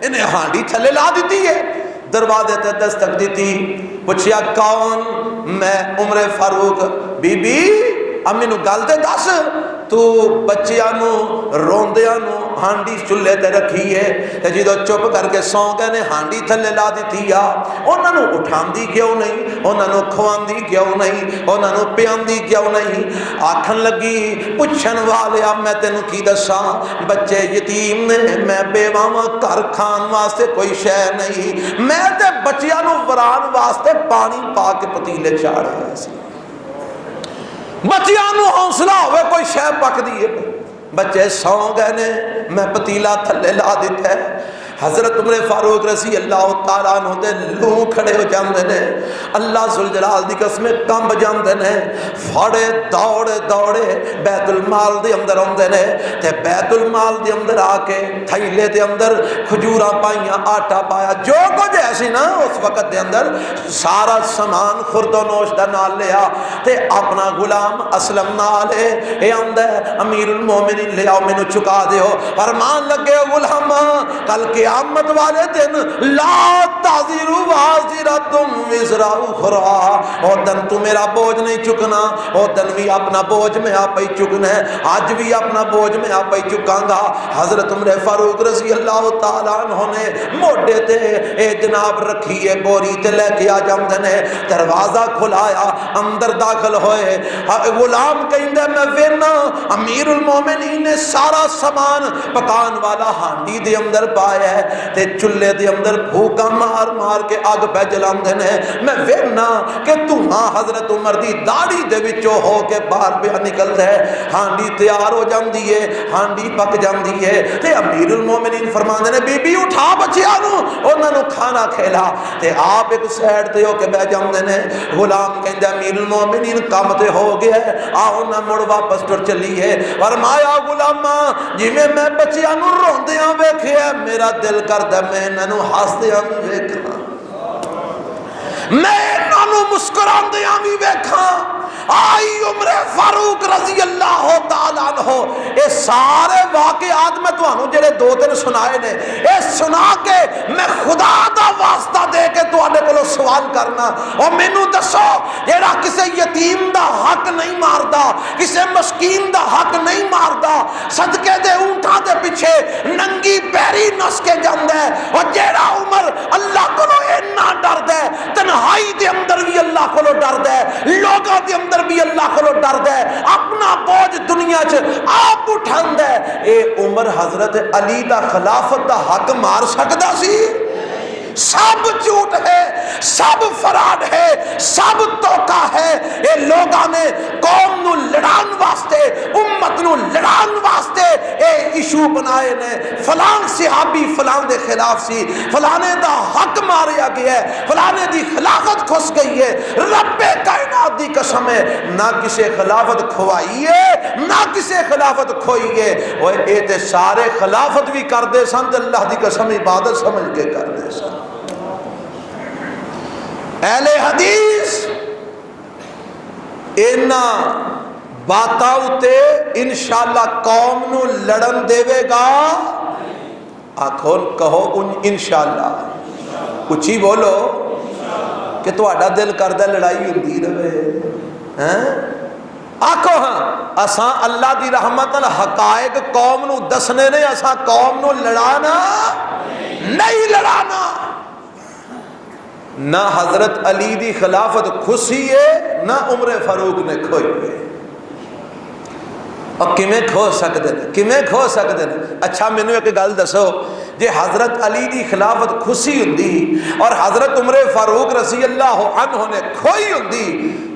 انہیں ہانڈی تھلے لا دیتی ہے، دروازے تے دستک دیتی، پوچھیا کون؟ میں عمر فاروق۔ بی بی امی نو گل تے دس، تو بچیاں نو روندیاں نو ہانڈی چولہے تے رکھی ہے، تے جدو چپ کر کے سو گئے نے ہانڈی تھلے لا دیتی آ، انہاں نو اٹھاندی کیوں نہیں، انہاں نو کھواندی کیوں نہیں، انہاں نو پیاندی کیوں نہیں؟ آکھن لگی پوچھن والیا میں تینوں کی دساں، بچے یتیم نے، میں بیواں، گھر کھان واسطے کوئی شے نہیں، میں تے بچیاں نو وران واسطے پانی پا کے پتیلے چاڑھے سی، بچیاں نو حوصلہ ہوئے کوئی شے پک دیئے، بچے سو گئے نے، میں پتیلا تھلے لا دیتا ہے، حضرت عمر فاروق رضی اللہ تعالیٰ عنہ دے لوں کھڑے ہو جاندے نے، اللہ ذوالجلال دی قسم کمب جاندے نے، فاڑے دوڑے دوڑے بیت المال دے اندر آندے نے، تے بیت المال دے اندر آ کے تھیلے دے اندر کھجوراں پائیاں، آٹا پایا، جو کچھ ایسی نا اس وقت دے اندر سارا سامان خرد و نوش دا نال لیا، تے اپنا غلام اسلم نال اے آندا ہے امیر المومنین لے آؤ مینوں چکا دیو۔ فرمان لگے غلام کل قیامت والے دن لا تعذروا وازرۃ وزر اخری، او دن تو میرا بوجھ نہیں چکنا، او دن بھی اپنا بوجھ میں آپ ہی چکنا ہے، آج بھی اپنا بوجھ میں آپ ہی چکاں گا۔ حضرت عمر فاروق رضی اللہ تعالیٰ عنہ نے موڈے تے اے جناب رکھیے بوری تے لے کے آ جاندے نے، دروازہ کھلایا، اندر داخل ہوئے، غلام کہندا میں وینا امیر المومنین نے سارا سامان پکان والا ہانڈی دے اندر پایا ہے تے چولہے دے اندر بھوکا مار مار کے اگ پہ جلاندے نے، میں وینا کہ دھواں حضرت عمر دی داڑھی دے وچوں ہو کے باہر پہ نکلدا ہے، ہانڈی تیار ہو جاندی ہے، ہانڈی پک جاندی ہے تے امیر المومنین فرماندے نے بی بی اٹھا بچیاں نو انہاں نو کھانا کھلا، تے آپ ایک سائیڈ تے ہو کے بیٹھ جاندے نے۔ غلام کہندا امیر المومنین کم تے ہو گیا ہے، آؤ نہ مڑ واپس ٹر چلیے۔ فرمایا غلاما جویں میں بچیاں نو روندیاں ویکھیا میرا دل کردا میں انہاں نو ہسدیاں وی ویکھاں، میں انہاں نو مسکراندیاں وی ویکھاں۔ آئی عمر فاروق رضی اللہ تعالیٰ عنہ اے سارے واقعات میں تانوں جڑے دو تین سنائے نے، اے سنا کے میں خدا دا واسطہ دے کے تواڈے کولوں سوال کرنا، او مینوں دسو جڑا کسے یتیم دا حق نہیں ماردا، کسے مسکین دا حق نہیں ماردا، صدقے دے اونٹاں دے پیچھے ننگی پیری نس کے جاندا ہے، اور جڑا عمر اللہ کولوں اتنا ڈردا ہے، تنہائی دے اندر بھی اللہ کولوں ڈردا ہے، لوگاں دے اندر بھی اللہ کولوں ڈردا ہے، اپنا بوجھ دنیا چ آپ اٹھاندا ہے۔ اے عمر حضرت علی دا خلافت دا حق مار سکدا سی؟ سب جھوٹ ہے، سب فراڈ ہے، سب دھوکا ہے۔ اے لوگاں نے قوم نو لڑان واسطے، امت نو لڑان واسطے اے ایشو بنائے نے، فلان صحابی فلان دے خلاف سی، فلانے دا حق ماریا گیا ہے، فلانے دی خلافت کھس گئی ہے۔ رب کائنات دی قسم ہے نہ کسے خلافت کھوائی ہے نہ کسے خلافت کھوئی ہے، اوے اے تے سارے خلافت بھی کردے سن تے اللہ دی قسم عبادت سمجھ کے کردے سن۔ اہل حدیث اینا باتا اتے انشاءاللہ قوم نو لڑن دے گا؟ آنکھوں کہو انشاءاللہ، اچھی بولو کہ تو آڈا دل کردہ لڑائی ہوندی رہے، آنکھو ہاں اساں اللہ دی رحمت حقائق قوم نو دسنے نے، اساں قوم نو لڑانا نہیں لڑانا۔ نہ حضرت علی دی خلافت کھسی ہے نہ عمر فاروق نے کھوئی ہے، اور کمیں کھو سکتے ہیں، کمیں کھو سکتے ہیں؟ اچھا مینوں ایک گل دسو، جے حضرت علی دی خلافت کھسی ہوندی اور حضرت عمر فاروق رضی اللہ عنہ نے کھوئی ہوندی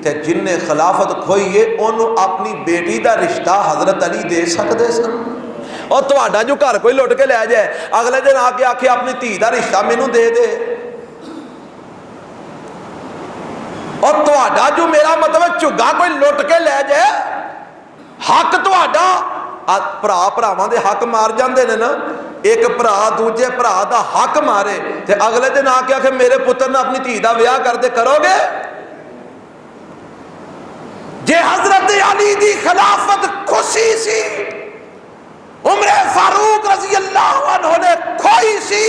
تے جن نے خلافت کھوئی ہے انہوں اپنی بیٹی دا رشتہ حضرت علی دے سکتے سن؟ اور تہاڈا جو گھر کوئی لٹ کے لے جائے اگلے دن آ کے آکھے اپنی دھی دا رشتہ مینوں دے دے، اور تہاڈا جو میرا مطلب چگا کوئی لٹ کے لے جائے، حق تہاڈا، بھرا بھراواں دے حق مار جاندے نے نا، ایک بھرا دوجے بھرا دا حق مارے تے اگلے دن آ کے آکھے میرے پتر نے اپنی دھی دا بیاہ کر دے، کرو گے؟ جے حضرت علی دی خلافت خوشی سی، عمر فاروق رضی اللہ عنہ نے کھوئی سی،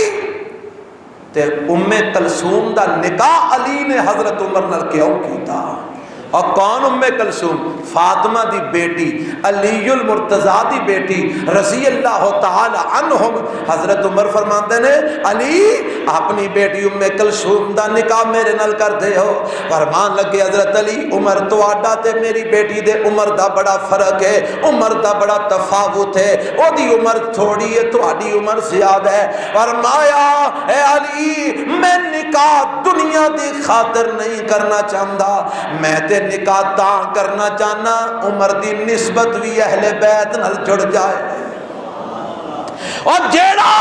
تے ام کلثوم دا نکاح علی نے حضرت عمر نال کیوں کیتا؟ اور کون ام کلثوم؟ فاطمہ دی بیٹی، علی المرتضیٰ دی بیٹی رضی اللہ تعالی عنہم۔ حضرت عمر فرماندے نے علی اپنی بیٹی ام کلثوم دا نکاح میرے نال کر دے ہو۔ فرمان لگے حضرت علی عمر تواڈا تے میری بیٹی دے عمر دا بڑا فرق ہے، عمر دا بڑا تفاوت ہے، او دی عمر تھوڑی ہے تہاڈی عمر زیادہ ہے۔ فرمایا اے علی میں نکاح دنیا دی خاطر نہیں کرنا چاہتا، میں تے نکاح تاں کرنا چاہنا عمر دی نسبت بھی اہل بیت نال جڑ جائے۔ اور جیڑا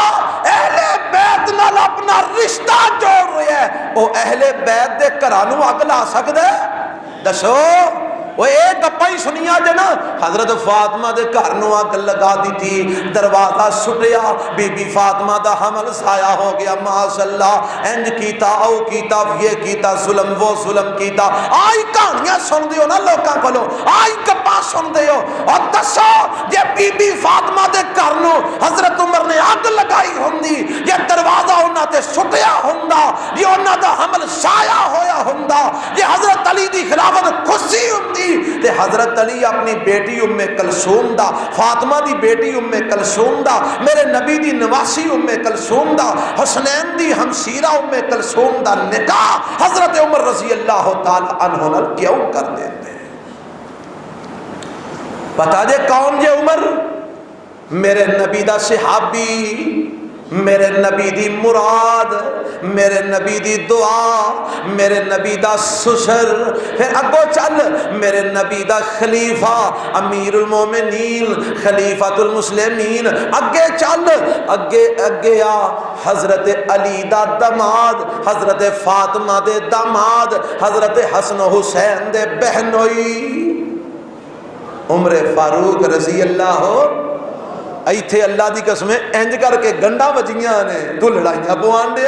اہل بیت نال اپنا رشتہ جوڑ رہا ہے وہ اہل بیت دے گھرانوں اگ لا سکدا ہے؟ دسو وہ ایک گپا ہی سنیا جے نا، حضرت فاطمہ دے گھر نو اگ لگا دی تھی، دروازہ سٹیا، بی بی فاطمہ دا حمل ضائع ہو گیا، ماشاء اللہ انج کیتا او کیتا یہ کیتا، ظلم وہ ظلم کیتا، آئی کہانیاں سن دیو نا لوکاں کولوں، آئی گپاں سن دیو، اور دسو جے بی بی فاطمہ دے گھر نو حضرت عمر نے اگ لگائی ہوندی، یہ دروازہ انہاں تے سٹیا ہوندا، یہ انہاں دا حمل ضائع ہویا ہوندا، یہ حضرت علی دی خلافت خوشی ہوندی، تے حضرت علی اپنی بیٹی ام کلثوم دا، فاطمہ دی بیٹی ام کلثوم دا، میرے نبی دی نواسی ام کلثوم دا، حسنین دی ہمشیرہ ام کلثوم دا نکاح حضرت عمر رضی اللہ تعالی عنہ نال کیوں کر دیتے؟ بتا دے کون جے عمر؟ میرے نبی دا صحابی، میرے نبی دی مراد، میرے نبی دی دعا، میرے نبی دا سسر، پھر اگو چل میرے نبی دا خلیفہ امیر المومنین خلیفۃ المسلمین، اگے چل اگے آ حضرت علی دا داماد، حضرت فاطمہ دے داماد، حضرت حسن و حسین دے بہنوئی عمر فاروق رضی اللہ ایتھے اللہ دی قسمیں انج کر کے گنڈا بجیاں نے تو لڑائیاں پوان دے،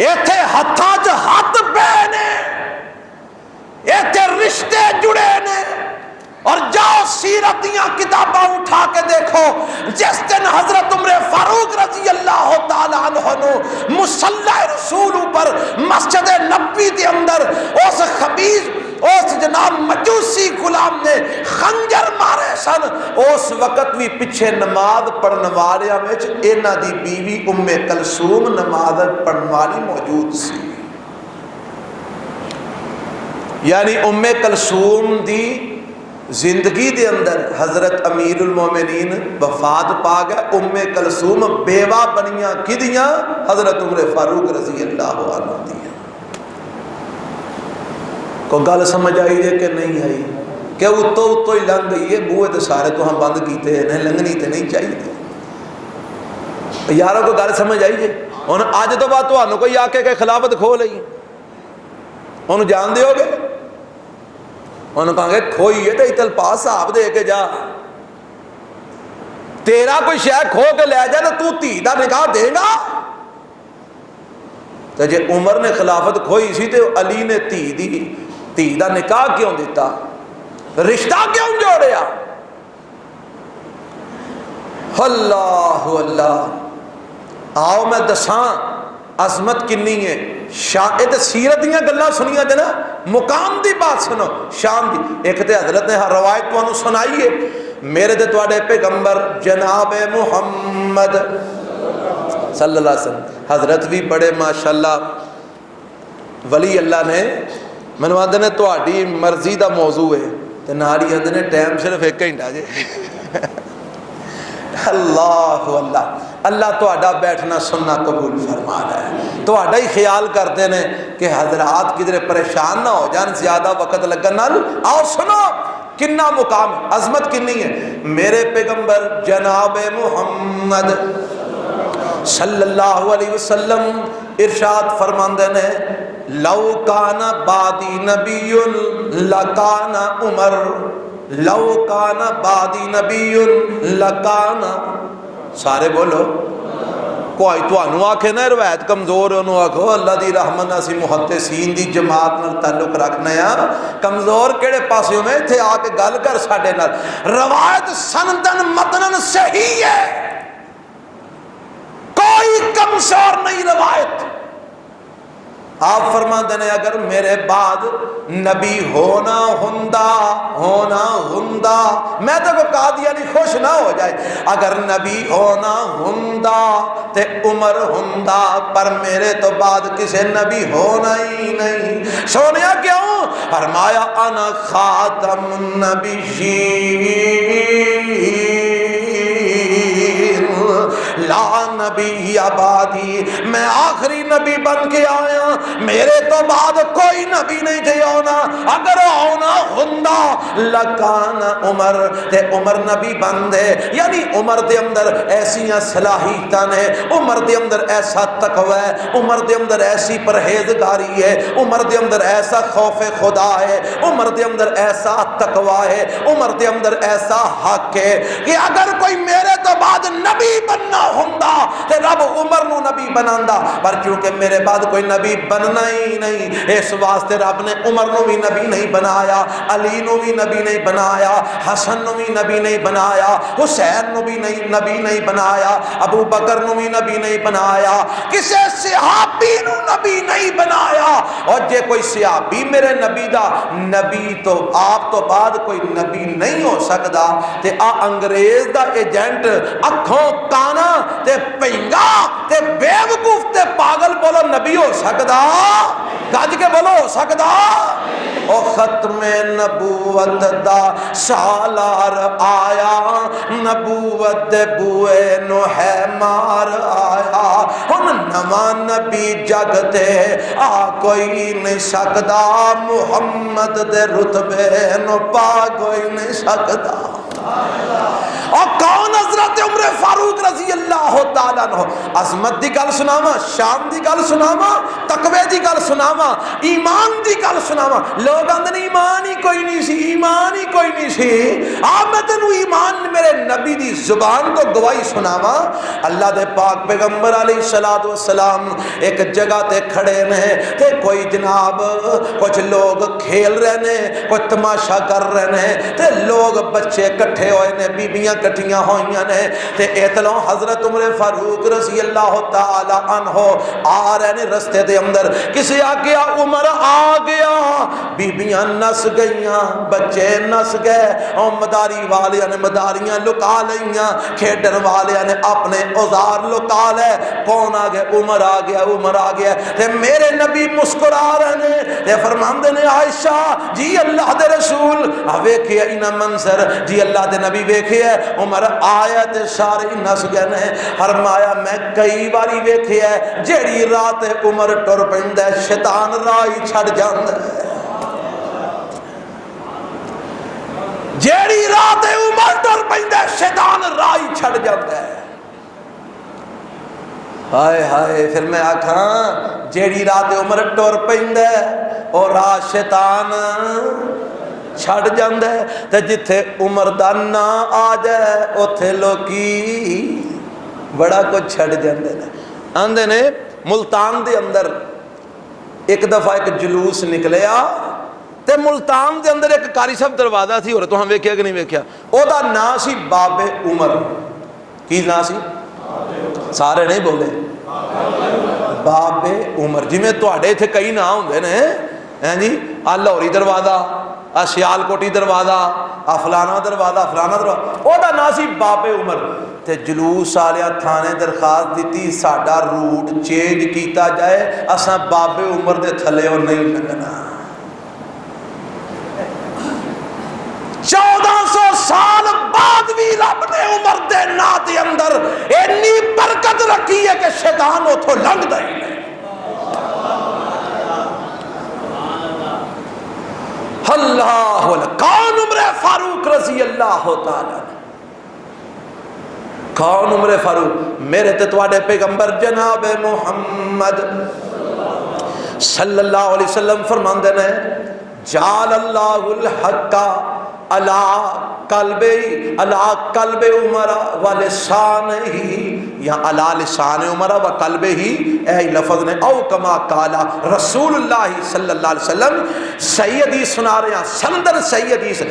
ایتھے ہتھاں چ ہاتھ پے نے، ایتھے رشتے جڑے نے، اور جاؤ سیرت دیاں کتاباں اٹھا کے دیکھو، جس دن حضرت عمر فاروق رضی اللہ تعالی عنہ نو مصلی رسول پر مسجد نبوی دے اندر اس خبیث اس جناب مجوسی غلام نے خنجر مارے سن، اس وقت بھی پیچھے نماز پڑھن والیاں وچ انہاں دی بیوی ام کلثوم نماز پڑھن والی موجود سی، یعنی ام کلثوم دی زندگی دے اندر حضرت امیر المومنین وفات پا گیا، ام کلثوم بیوہ بنیاں کدیاں؟ حضرت عمر فاروق رضی اللہ عنہ دیاں۔ کو گل سمجھ آئی ہے کہ نہیں آئی؟ کہ اتو ہی لنگ گئی ہے، بوئے تو سارے تو ہم بند کیتے ہیں، لنگنی تے نہیں چاہیے یاروں کو گل سمجھ آئی ہے؟ انہوں آج تو بات تو کوئی آ کے خلافت کھو لئی، انہوں جان دے ہو گے، انہوں کہاں گے کھوئی ہے تو اتل پاس صاحب دے کے جا، تیرا کوئی شے کھو کے لے جائے تو تھی دا نکاح دے گا؟ تو جے عمر نے خلافت کھوئی سی تو علی نے تھی دا نکاح کیوں دیتا، رشتہ کیوں جوڑیا؟ اللہ اللہ، آؤ میں دساں عظمت کنی ہے، شاہد سیرت دیاں گلاں سنیاں جنا، مقام دی بات سنو، شان دی۔ ایک تے حضرت نے روایت تو انہوں سنائی ہے، میرے تے توڑے پیغمبر جناب محمد صلی اللہ علیہ وسلم، حضرت بھی بڑے ماشاءاللہ ولی اللہ نے، میں نے نے توڑی مرضی دا موضوع ہے تو ناری ہندے نے ٹائم صرف ایک گھنٹہ جے اللہ اللہ اللہ توڑا بیٹھنا سننا قبول فرما رہا ہے، توڑا ہی خیال کرتے ہیں کہ حضرات کدھر پریشان نہ ہو جان زیادہ وقت لگن نال، آؤ سنو کننا مقام عظمت کنی ہے۔ میرے پیغمبر جناب محمد صلی اللہ علیہ وسلم ارشاد فرماندے نے، لو کان بعدی نبی لکان عمر، لو کان بعدی نبی لکان، سارے بولو، کوئی تو انہوں آکھے نا روایت کمزور انہوں آکھو اللہ دی رحمت اسی محدثین دی جماعت نال تعلق رکھنا یا کمزور کیڑے پاسیوں میں تھے آ کے گل کر ساڑے نال، روایت سندن متنن صحیح ہے، کوئی کمزور نہیں روایت۔ آپ فرما دینے اگر میرے بعد نبی ہونا ہندا میں تو کو قادیانی خوش نہ ہو جائے، اگر نبی ہونا ہندا تے عمر ہندا، پر میرے تو بعد کسے نبی ہونا ہی نہیں۔ سونیا کیوں؟ فرمایا انا خاتم النبیین لا نبی بعدی، میں آخری نبی بن کے آیا، میرے تو بعد کوئی نبی نہیں تھے ہونا، اگر ہونا ہوندا لکان عمر، تے عمر نبی بن دے۔ یعنی عمر دے اندر ایسیاں صلاحیتاں نے، عمر دے اندر ایسا تقوی ہے، عمر دے اندر ایسی پرہیزگاری ہے، عمر دے اندر ایسا خوف خدا ہے، عمر دے اندر ایسا تقوی ہے، عمر دے اندر ایسا حق ہے کہ اگر کوئی میرے تو بعد نبی بننا ہوندا تے رب عمر نو نبی بناندا، پر چونکہ میرے بعد کوئی نبی بننا ہی نہیں، اس واسطے رب نے عمر نو بھی نبی نہیں بنایا، علی نو بھی نبی نہیں بنایا، حسن نو بھی نبی نہیں بنایا، حسین نو بھی نبی نہیں بنایا، ابو بکر نو بھی نبی نہیں بنایا، کسے صحابی نو نبی نہیں بنایا۔ اور جے کوئی صحابی میرے نبی دا نبی تو آپ تو بعد کوئی نبی نہیں ہو سکدا، تے آ انگریز دا ایجنٹ اکھوں کانا تے پینگا تے بے وقوف تے پاگل بولو نبی ہو سکدا؟ گج کے بولو ہو سکدا؟ او ختم نبوت دا سالار آیا، نبوت دے بوئے نو ہے مار آیا، ہن نواں نبی جگ تے آ کوئی نہیں سکدا، محمد دے رتبے نو پا کوئی نہیں سکدا۔ اور کون؟ حضرت عمر فاروق رضی اللہ تعالیٰ عنہ۔ عظمت دی گل سناواں، شان دی گل سناواں، تقوی دی گل سناواں، ایمان دی گل سناواں۔ لوگ آندے نے ایمان ہی کوئی نہیں سی، ایمان ہی کوئی نہیں سی۔ آپ میں تینوں ایمان میرے نبی دی زبان تو گواہی سناواں۔ اللہ دے پاک پیغمبر علیہ الصلوۃ والسلام ایک جگہ تے کھڑے نے تے کوئی جناب کچھ لوگ کھیل رہے نے، کوئی تماشا کر رہے نے، تے لوگ بچے کٹھے ہوئے نے، بیبیاں کٹھیاں ہوئیاں نے، تے اتلوں حضرت عمر فاروق رضی اللہ تعالی عنہ آ رہے نے رستے دے اندر، کسی آ گیا عمر آ گیا، بیبیاں نس گئیاں، بچے نس گئے، اور مداری والے نے مداریاں لکا لئیاں، کھیڈن والے نے اپنے اوزار لکا لے۔ کون آ گیا؟ عمر آ گیا، عمر آ گیا، تے میرے نبی مسکرا رہے نے تے فرماندے نے عائشہ جی اللہ دے رسول ویکھیا انہاں منظر، جی اللہ دے نبی ویکھیا عمر آیا تے سارے نس گئے نے۔ فرمایا میں کئی باری ویکھیا جیڑی رات عمر ٹر پیندا ہے شیطان راہ ہی چھڑ جاندا ہے، جیڑی رات عمر ٹر پیندا ہے شیطان راہ ہی چھڑ جاندا ہے۔ ہائے ہائے، پھر میں آکھاں جیڑی رات عمر ٹر پیندا ہے او راہ شیطان چھڑ جاندا ہے، تے جتھے عمر دا نا آ جائے اوتھے لوکی بڑا کچھ چھڑ جاندے نے۔ آندے نے ملتان دے اندر ایک دفعہ ایک جلوس نکلیا تے ملتان دے اندر ایک قاری صاحب دروازہ سی، اور تو ہم ویکھیا کہ نہیں ویکھیا، او دا نا سی باب عمر۔ کی نا سی؟ سارے نہیں بولے، باب عمر۔ جی میں تواڈے ایتھے کئی نا ہوندے نے ہیں جی، آ لاہوری دروازہ، آ سیال کوٹی دروازہ، آ فلانا دروازہ، فلانا دروازہ، او دا نا سی باب عمر۔ تے جلوس والیاں تھانے درخواست دیتی ساڈا روٹ چینج کیتا جائے، اساں باب عمر دے تھلے نہیں لگنا۔ 1400 سال بعد بھی رب نے عمر دے نا دے اندر اتنی برکت رکھی ہے کہ شیطان اتھوں لنگدا ہی نہیں۔ اللہ کون عمر فاروق رضی اللہ تعالی، کون عمر فاروق؟ میرے تے تواڈے پیغمبر جناب محمد صلی اللہ علیہ وسلم فرماندے نے جعل اللہ الحق علی قلب عمر و لسان ہی، یہاں علی لسان عمر و قلب ہی اے لفظ نے، او کما قالا رسول اللہ صلی اللہ علیہ وسلم۔ صحیح حدیث سنا رہے ہیں، سندر صحیح حدیث،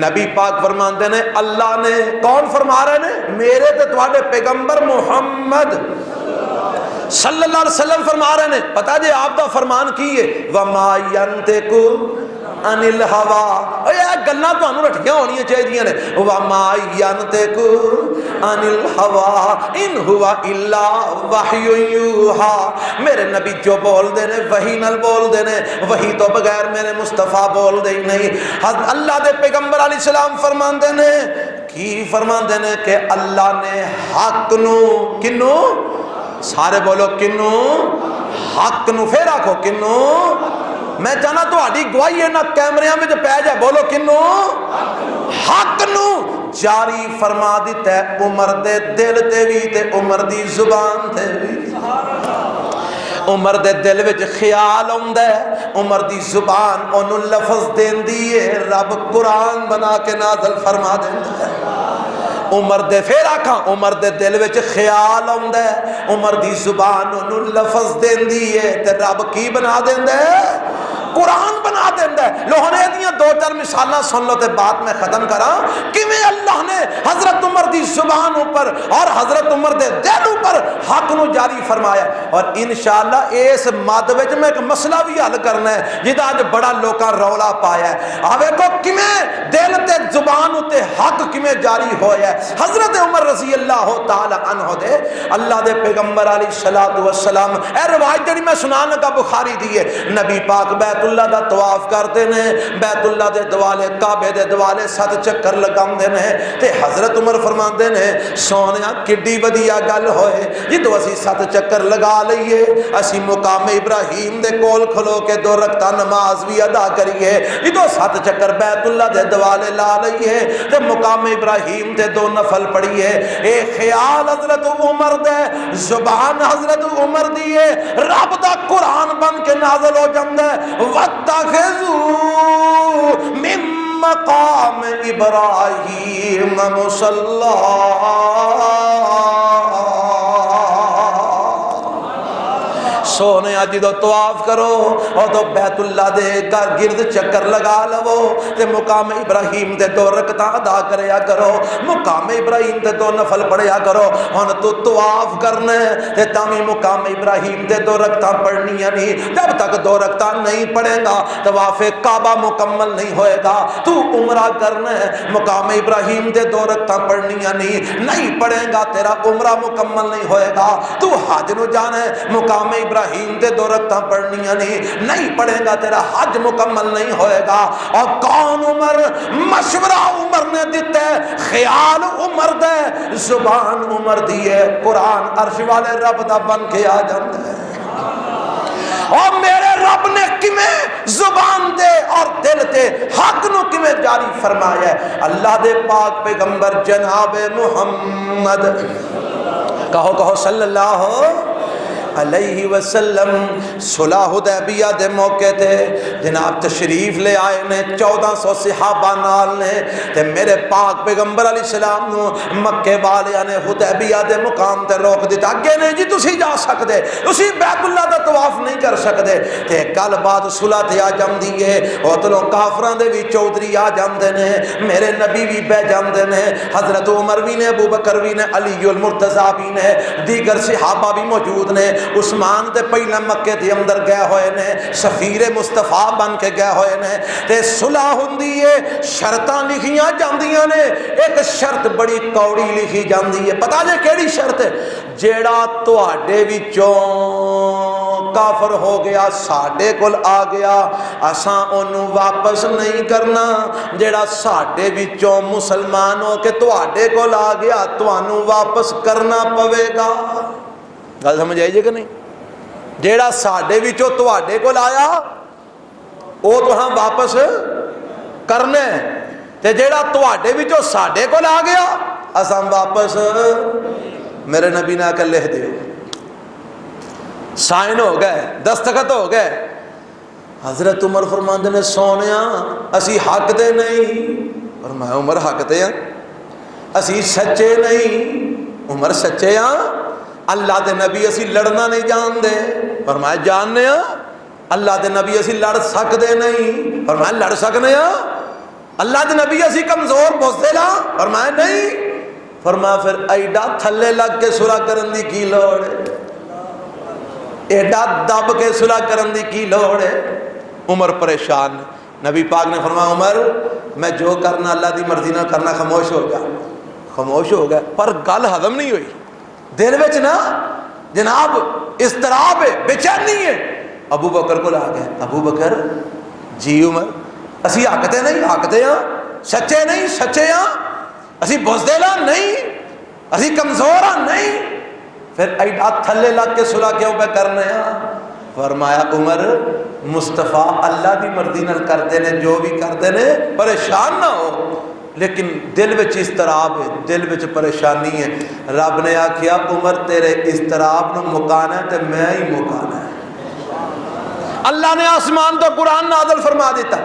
نبی پاک فرماندے نے اللہ نے، کون فرما رہے ہیں؟ میرے تے تواڈے پیغمبر محمد صلی اللہ علیہ وسلم فرما رہے ہیں۔ پتہ جی آپ دا فرمان کی ہے؟ وما ینطق عن الہوا، یہ گلاں تانوں رٹھیاں ہونیاں چاہیے نے۔ وما ینطق عن الہوا ان هو الا وحی یوحی، میرے نبی جو بول دے نے وحی نال بول دے نے، وحی تو بغیر میرے مصطفیٰ بول دے ہی نہیں۔ اللہ دے پیغمبر علیہ السلام فرماندے نے کی فرماندے نے کہ اللہ نے حق نو کنو سارے بولو کنو حق نو پھر آکھو کنو میں چاہنا تو آڈی گواہی ہے نا کیمریاں میں جو پہ جائے بولو کنو حق نو جاری فرما دیتا ہے عمر دے دل تے بھی تے عمر دی زبان تے بھی عمر دے دل وچ خیال ہوندا ہے عمر دی زبان اونوں لفظ دیندی ہے رب قرآن بنا کے نازل فرما دیندا ہے عمر دے پھر آکھاں عمر دے دل وچ خیال ہوندا ہے عمر دی زبان اونوں لفظ دیندی ہے تے رب کی بنا دیندا ہے قرآن بنا دیندا ہے لوہنے دیاں دو چار مثالاں سن لو تے بات میں ختم کراں کیویں اللہ نے حضرت عمر دی زبان اوپر اور حضرت عمر دے دل اوپر حق نو جاری فرمایا اور انشاءاللہ اس مد وچ میں ایک مسئلہ بھی حل کرنا ہے جدا اج بڑا لوکاں رولا پایا ہے آ ویکھو کیویں دل تے زبان تے حق کیویں جاری ہویا ہے حضرت عمر رضی اللہ تعالی عنہ دے اللہ دے پیغمبر علیہ الصلوۃ والسلام اے روایت جڑی میں سنان لگا بخاری دی ہے نبی پاک بیت اللہ دا طواف کرتے نے بیت اللہ دے دوالے کعبے دے دوالے 7 چکر لگاندے نے تے حضرت عمر فرماندے نے سونیا کڈی ودیا گل ہوئے جدوں اسی 7 چکر لگا لئیے اسی مقام ابراہیم دے کول کھلو کے 2 رکعت نماز بھی ادا کریے جدوں 7 چکر بیت اللہ دے دوالے لا لئیے تے مقام ابراہیم تے 2 نفل پڑھیے اے خیال حضرت عمر دے زبان حضرت عمر دی رب دا قرآن بن کے نازل ہو جاندا ہے وَاتَّخِذُوا مِن مَّقَامِ إِبْرَاهِيمَ مُصَلًّى سونے جدو طواف کرو اور تو بیت اللہ دے گرد چکر لگا لو تے مقام ابراہیم تے 2 رکعتاں ادا کریا کرو مقام ابراہیم تے 2 نفل پڑھیا کرو ہن تو طواف کرنا تے تاویں مقام ابراہیم تے 2 رکعتاں پڑھنیاں نہیں جب تک 2 رکعتاں نہیں پڑھے گا طواف کعبہ مکمل نہیں ہوئے گا تو عمرہ کرنا ہے مقام ابراہیم تے 2 رکعتاں پڑھنیاں نہیں پڑھے گا تیرا عمرہ مکمل نہیں ہوئے گا تو حج نو جانا ہے مقام ابراہیم تے 2 رکعتاں پڑھنیاں نہیں پڑھے گا تیرا حج مکمل نہیں ہوئے گا اور کون عمر مشورہ عمر نے دیتا ہے خیال عمر دے زبان عمر دی ہے قرآن عرش والے رب دا بن کے آ جاتا ہے اور میرے رب نے کیویں زبان دے اور دل تے حق نو کیویں جاری فرمایا ہے اللہ دے پاک پیغمبر جناب محمد کہو صلی اللہ علیہ وسلم صلح حدیبیہ دے موقع تے جناب تشریف لے آئے نے 1400 صحابہ نال نے تے میرے پاک پیغمبر علیہ السلام نو مکے والے نے حدیبیہ دے مقام تے روک دیتا اگے نہیں جی تسی جا سکدے تسی بیت اللہ دا طواف نہیں کر سکدے تے کل بعد صلح تے آ جاندی ہے اوتھوں کافراں دے وی چودھری آ جاندے نے میرے نبی بھی بہ جاندے نے حضرت عمر بھی نے ابو بکر بھی نے علی المرتضیٰ بھی نے دیگر صحابہ بھی موجود نے عثمان تے پہلے مکے دے اندر گئے ہوئے نے سفیر مصطفیٰ بن کے گئے ہوئے نے تے صلح ہوندی ہے شرطاں لکھیاں جاندیاں نے ایک شرط بڑی کوڑی لکھی جاندی ہے پتہ جے کیڑی شرط ہے جیڑا تواڈے وچوں کافر ہو گیا ساڈے کول آ گیا اساں اونوں واپس نہیں کرنا جیڑا ساڈے وچوں مسلمان ہو کے تواڈے کول آ گیا تانوں واپس کرنا پوے گا گل سمجھ آئی جی کہ نہیں جیڑا ساڈے وچوں تواڈے کول آیا او تہاں واپس کرنا ہے تے جیڑا تواڈے وچوں ساڈے کول آ گیا اساں واپس میرے نبی نے آ کے لکھ دیو سائن ہو گئے دستخط ہو گئے حضرت عمر فرماندے نے سونیا اسی حق دے نہیں اور میں عمر حق دے ہاں اسی سچے نہیں عمر سچے ہاں اللہ دے نبی اسی لڑنا نہیں جان دے فرمایا جاننے ہاں اللہ دے نبی اسی لڑ سکدے نہیں فرمایا لڑ سکنے ہاں اللہ دے نبی اسی کمزور بزدل ہاں فرمایا نہیں فرمایا پھر ایڈا تھلے لگ کے صلح کرن دی کی لوڑ ہے ایڈا دب کے صلح کرن دی کی لوڑ ہے عمر پریشان نبی پاک نے فرمایا عمر میں جو کرنا اللہ دی مرضی نہ کرنا خاموش ہو گیا پر گل ہضم نہیں ہوئی دل وچ نا جناب اضطراب ہے بے چینی ہے ابو بکر کو لا گئے ابو بکر جی عمر اسی حقتے نہیں حقتے ہاں سچے نہیں سچے ہاں اسی بزدل ہاں نہیں، اسی کمزور ہاں نہیں، پھر ایڈا تھلے لگ کے صلح کیوں پہ کرنے ہاں؟ فرمایا عمر مصطفیٰ اللہ دی مرضی نال کرتے نے جو بھی کرتے نے، پریشان نہ ہو، لیکن دل وچ اضطراب ہے، دل وچ پریشانی ہے۔ رب نے آکھیا عمر تیرے اضطراب نو مکانا ہے تے میں ہی مکانا ہے۔ اللہ نے آسمان تو قرآن نازل فرما دیتا،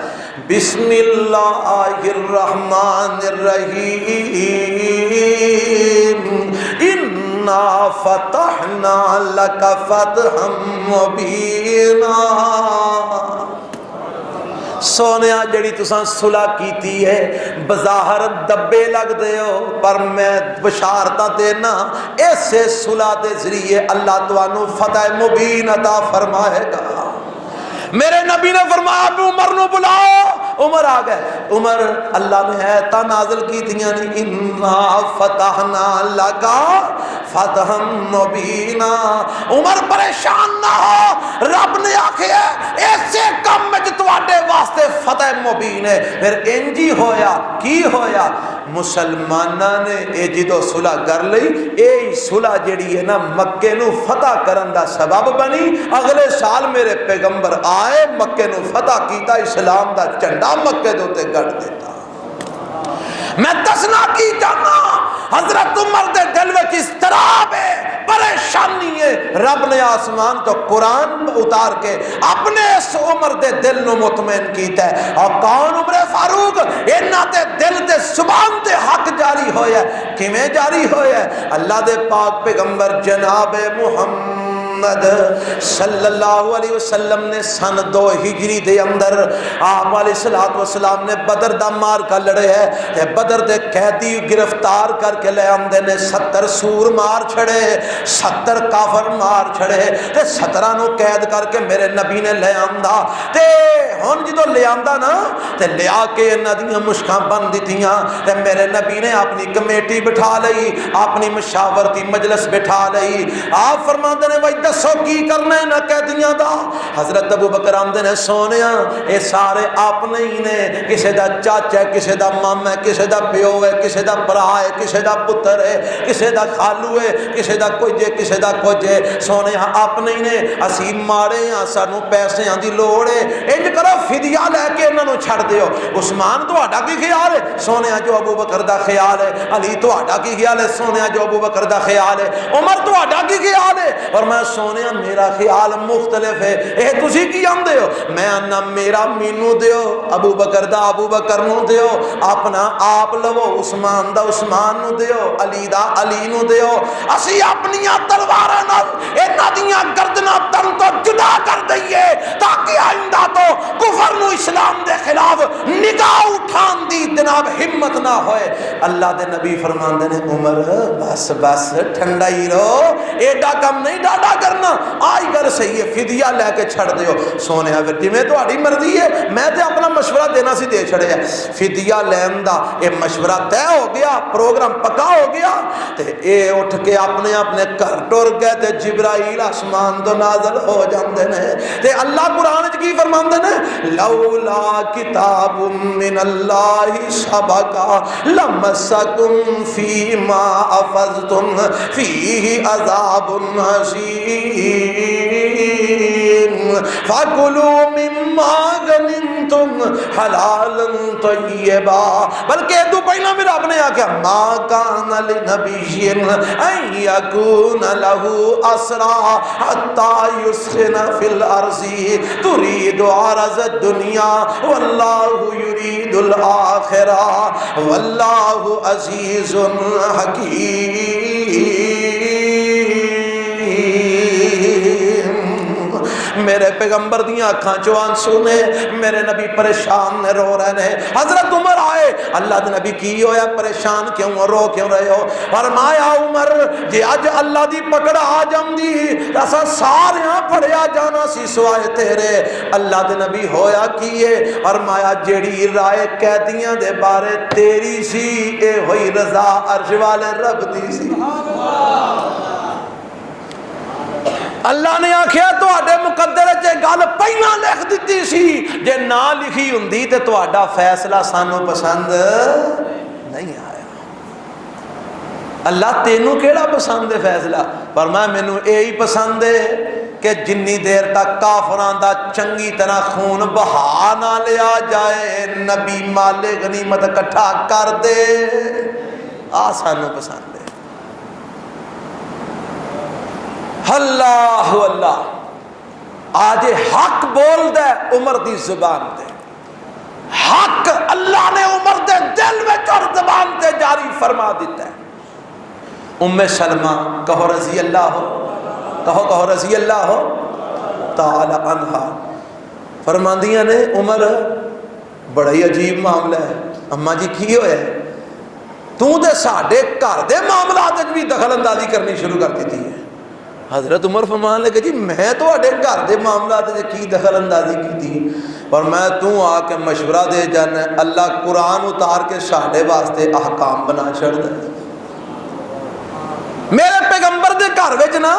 بسم اللہ الرحمن الرحیم انا فتحنا لک فتحا مبینا۔ سونیا جڑی تساں صلح کیتی ہے بظاہر دبے لگ دے ہو، پر میں بشارتاں دینا ایسے صلح دے ذریعے اللہ تانوں فتح مبین عطا فرمائے گا۔ میرے نبی نے فرمایا عمر نو بلاؤ، عمر آ گئے۔ عمر اللہ نے آیتاں نازل کی تھیاں نے انا فتحنا لک فتحا مبینا۔ عمر پریشان نہ ہو، رب نے آکھیا ایسے کم وچ تواڈے واسطے فتح مبین ہے۔ پھر انجی ہویا کی ہویا، مسلماناں نے اے جدو صلح کر لئی، اے صلح جڑی ہے نا مکے نو فتح کرن دا سبب بنی۔ اگلے سال میرے پیغمبر آئے، مکے نو فتح کیتا، اسلام دا جھنڈا مکے دے تے گڑ دیتا۔ میں دسنا کی جانا حضرت عمر دے دل وچ اضطراب ہے، پریشانی ہے، رب نے آسمان تو قرآن اتار کے اپنے اس عمر دے دل نو مطمئن کیتا ہے۔ اور کون عمر فاروق؟ انہاں دے دل تے زبان تے حق جاری ہویا ہے۔ کیویں جاری ہویا ہے؟ اللہ دے پاک پیغمبر جناب محمد صلی اللہ علیہ وسلم نے سن 2 ہجری دے اندر آپ علیہ السلام نے بدر دا مار کا لڑے ہے تے بدر دے قیدی گرفتار کر کے لے آمدے نے، 70 سور مار چھڑے، 70 کافر مار چھڑے تے 17 نو قید کر کے میرے نبی نے لے آمدا تے ہن جدو لے آمدا نا تے لیا کے انہاں دیاں مشکاں بن دتیاں تے میرے نبی نے اپنی کمیٹی بٹھا لئی، اپنی مشاورتی مجلس بٹھا لئی۔ آپ فرماندے نے بھائی دسو کی کرنا ہے نہ قیدیاں دا؟ حضرت ابو بکر آمدے نے سونیا اے سارے اپنے ہی نے، کسے دا چاچا ہے، کسے دا ماما ہے، کسے دا پیو ہے، کسے دا برا ہے، کسے دا پتر ہے، کسے دا خالو ہے، کسے دا کچھ ہے، کسے دا کچھ ہے۔ سونیا اپنے ہی نے، اسی ماڑے ہاں، سانو پیسیاں دی لوڑ ہے، انج کرو فدیہ لے کے انہاں نو چھڑ دیو۔ عثمان تہاڈا کی خیال ہے؟ سونیا جو ابو بکر دا خیال ہے۔ علی تہاڈا کی خیال ہے؟ سونیا جو ابو بکر دا خیال ہے۔ عمر تہاڈا کی خیال ہے؟ اور میں سونیا میرا خیال مختلف ہے۔ اے تسی کی آندے ہو؟ میں آنا میرا مینو دیو، ابو بکر دا ابو بکر نو دیو، اپنا آپ لو، عثمان دا عثمان نو دیو، علی دا علی نو دیو۔ اسی اپنیاں تلواراں نال انہاں دیاں گردناں تن تو جدا کر دئیے تاکہ آئندہ تو کفر نو اسلام دے خلاف نگاہ اٹھان دی جناب ہمت نہ ہوئے۔ اللہ دے نبی فرماندے نے عمر بس بس ٹھنڈا ہی رہو، ایڈا کم نہیں ڈاڈا کرنا، آئی گل صحیح ہے، فدیہ لے کے چھڑ دیو۔ سونے پھر جی میں تہاڈی مرضی ہے، میں تے اپنا مشورہ دینا سی دے چھڑے ہے۔ فدیہ لین دا یہ مشورہ طے ہو گیا، پروگرام پکا ہو گیا تے اے اٹھ کے اپنے اپنے گھر ٹر گئے تے جبرائیل آسمان تو نازل ہو جاندے نے تے اللہ قرآن وچ کی فرماندے نے لولا کتاب من اللہ سبق لمسکم فیما افضتم فیہ عذاب عظیم فَكُلُوا مِمَّا غَنِمْتُمْ حَلَالًا طَيِّبًا۔ بلکہ تو پہلا میرا رب نے آکھا مَا كَانَ لِنَبِيٍّ أَن يَكُونَ لَهُ أَسْرَىٰ حَتَّىٰ يُسْخِنَ فِي الْأَرْضِ تُرِيدُ عَرَضَ الدُّنْيَا وَاللَّهُ يُرِيدُ الْآخِرَةَ وَاللَّهُ عَزِيزٌ حَكِيمٌ۔ میرے پیغمبر دیاں آنکھاں چو آنسو نے، میرے نبی پریشان نے، رو رہے نے۔ حضرت عمر آئے، اللہ دے نبی کی ہویا پریشان کیوں رو کیوں رہے ہو؟ فرمایا عمر جی اج اللہ دی پکڑ آ جاندی اسا ساریاں پڑیا جانا سی سوائے تیرے۔ اللہ دے نبی ہویا کیے؟ فرمایا جیڑی رائے قیدیاں دے بارے تیری سی اے ہوئی رضا عرش والے رب دی سی۔ اللہ نے آکھیا تواڈے مقدر چ گل پہلا لکھ دتی سی، جے نہ لکھی ہوندی تے تواڈا فیصلہ سانو پسند نہیں آیا۔ اللہ تینوں کیڑا پسند ہے فیصلہ؟ فرمایا مینوں یہی پسند ہے کہ جنی دیر تک کافران دا چنگی طرح خون بہا نہ لیا جائے نبی مال غنیمت اکٹھا کر دے، سانوں پسند ہے۔ اللہ اللہ آج حق بول دے عمر دی زبان تے، حق اللہ نے عمر دے دل میں اور زبان تے جاری فرما دیتا ہے۔ ام سلمہ کہو رضی اللہ ہو، کہو رضی اللہ ہو تعالی عنہا، فرماندیاں نے عمر بڑا ہی عجیب معاملہ ہے، اماں جی کی ہویا ہے؟ تو دے ساڈے گھر دے معاملات وچ بھی دخل اندازی کرنی شروع کر دیتی ہے۔ حضرت عمر فرمان لگے جی میں تواڈے گھر دے معاملات وچ کی دخل اندازی کی؟ اور میں تو آ کے مشورہ دے جانا اللہ قرآن اتار کے ساڈے واسطے احکام بنا چھڑ دے۔ میرے پیغمبر دے گھر وچ نا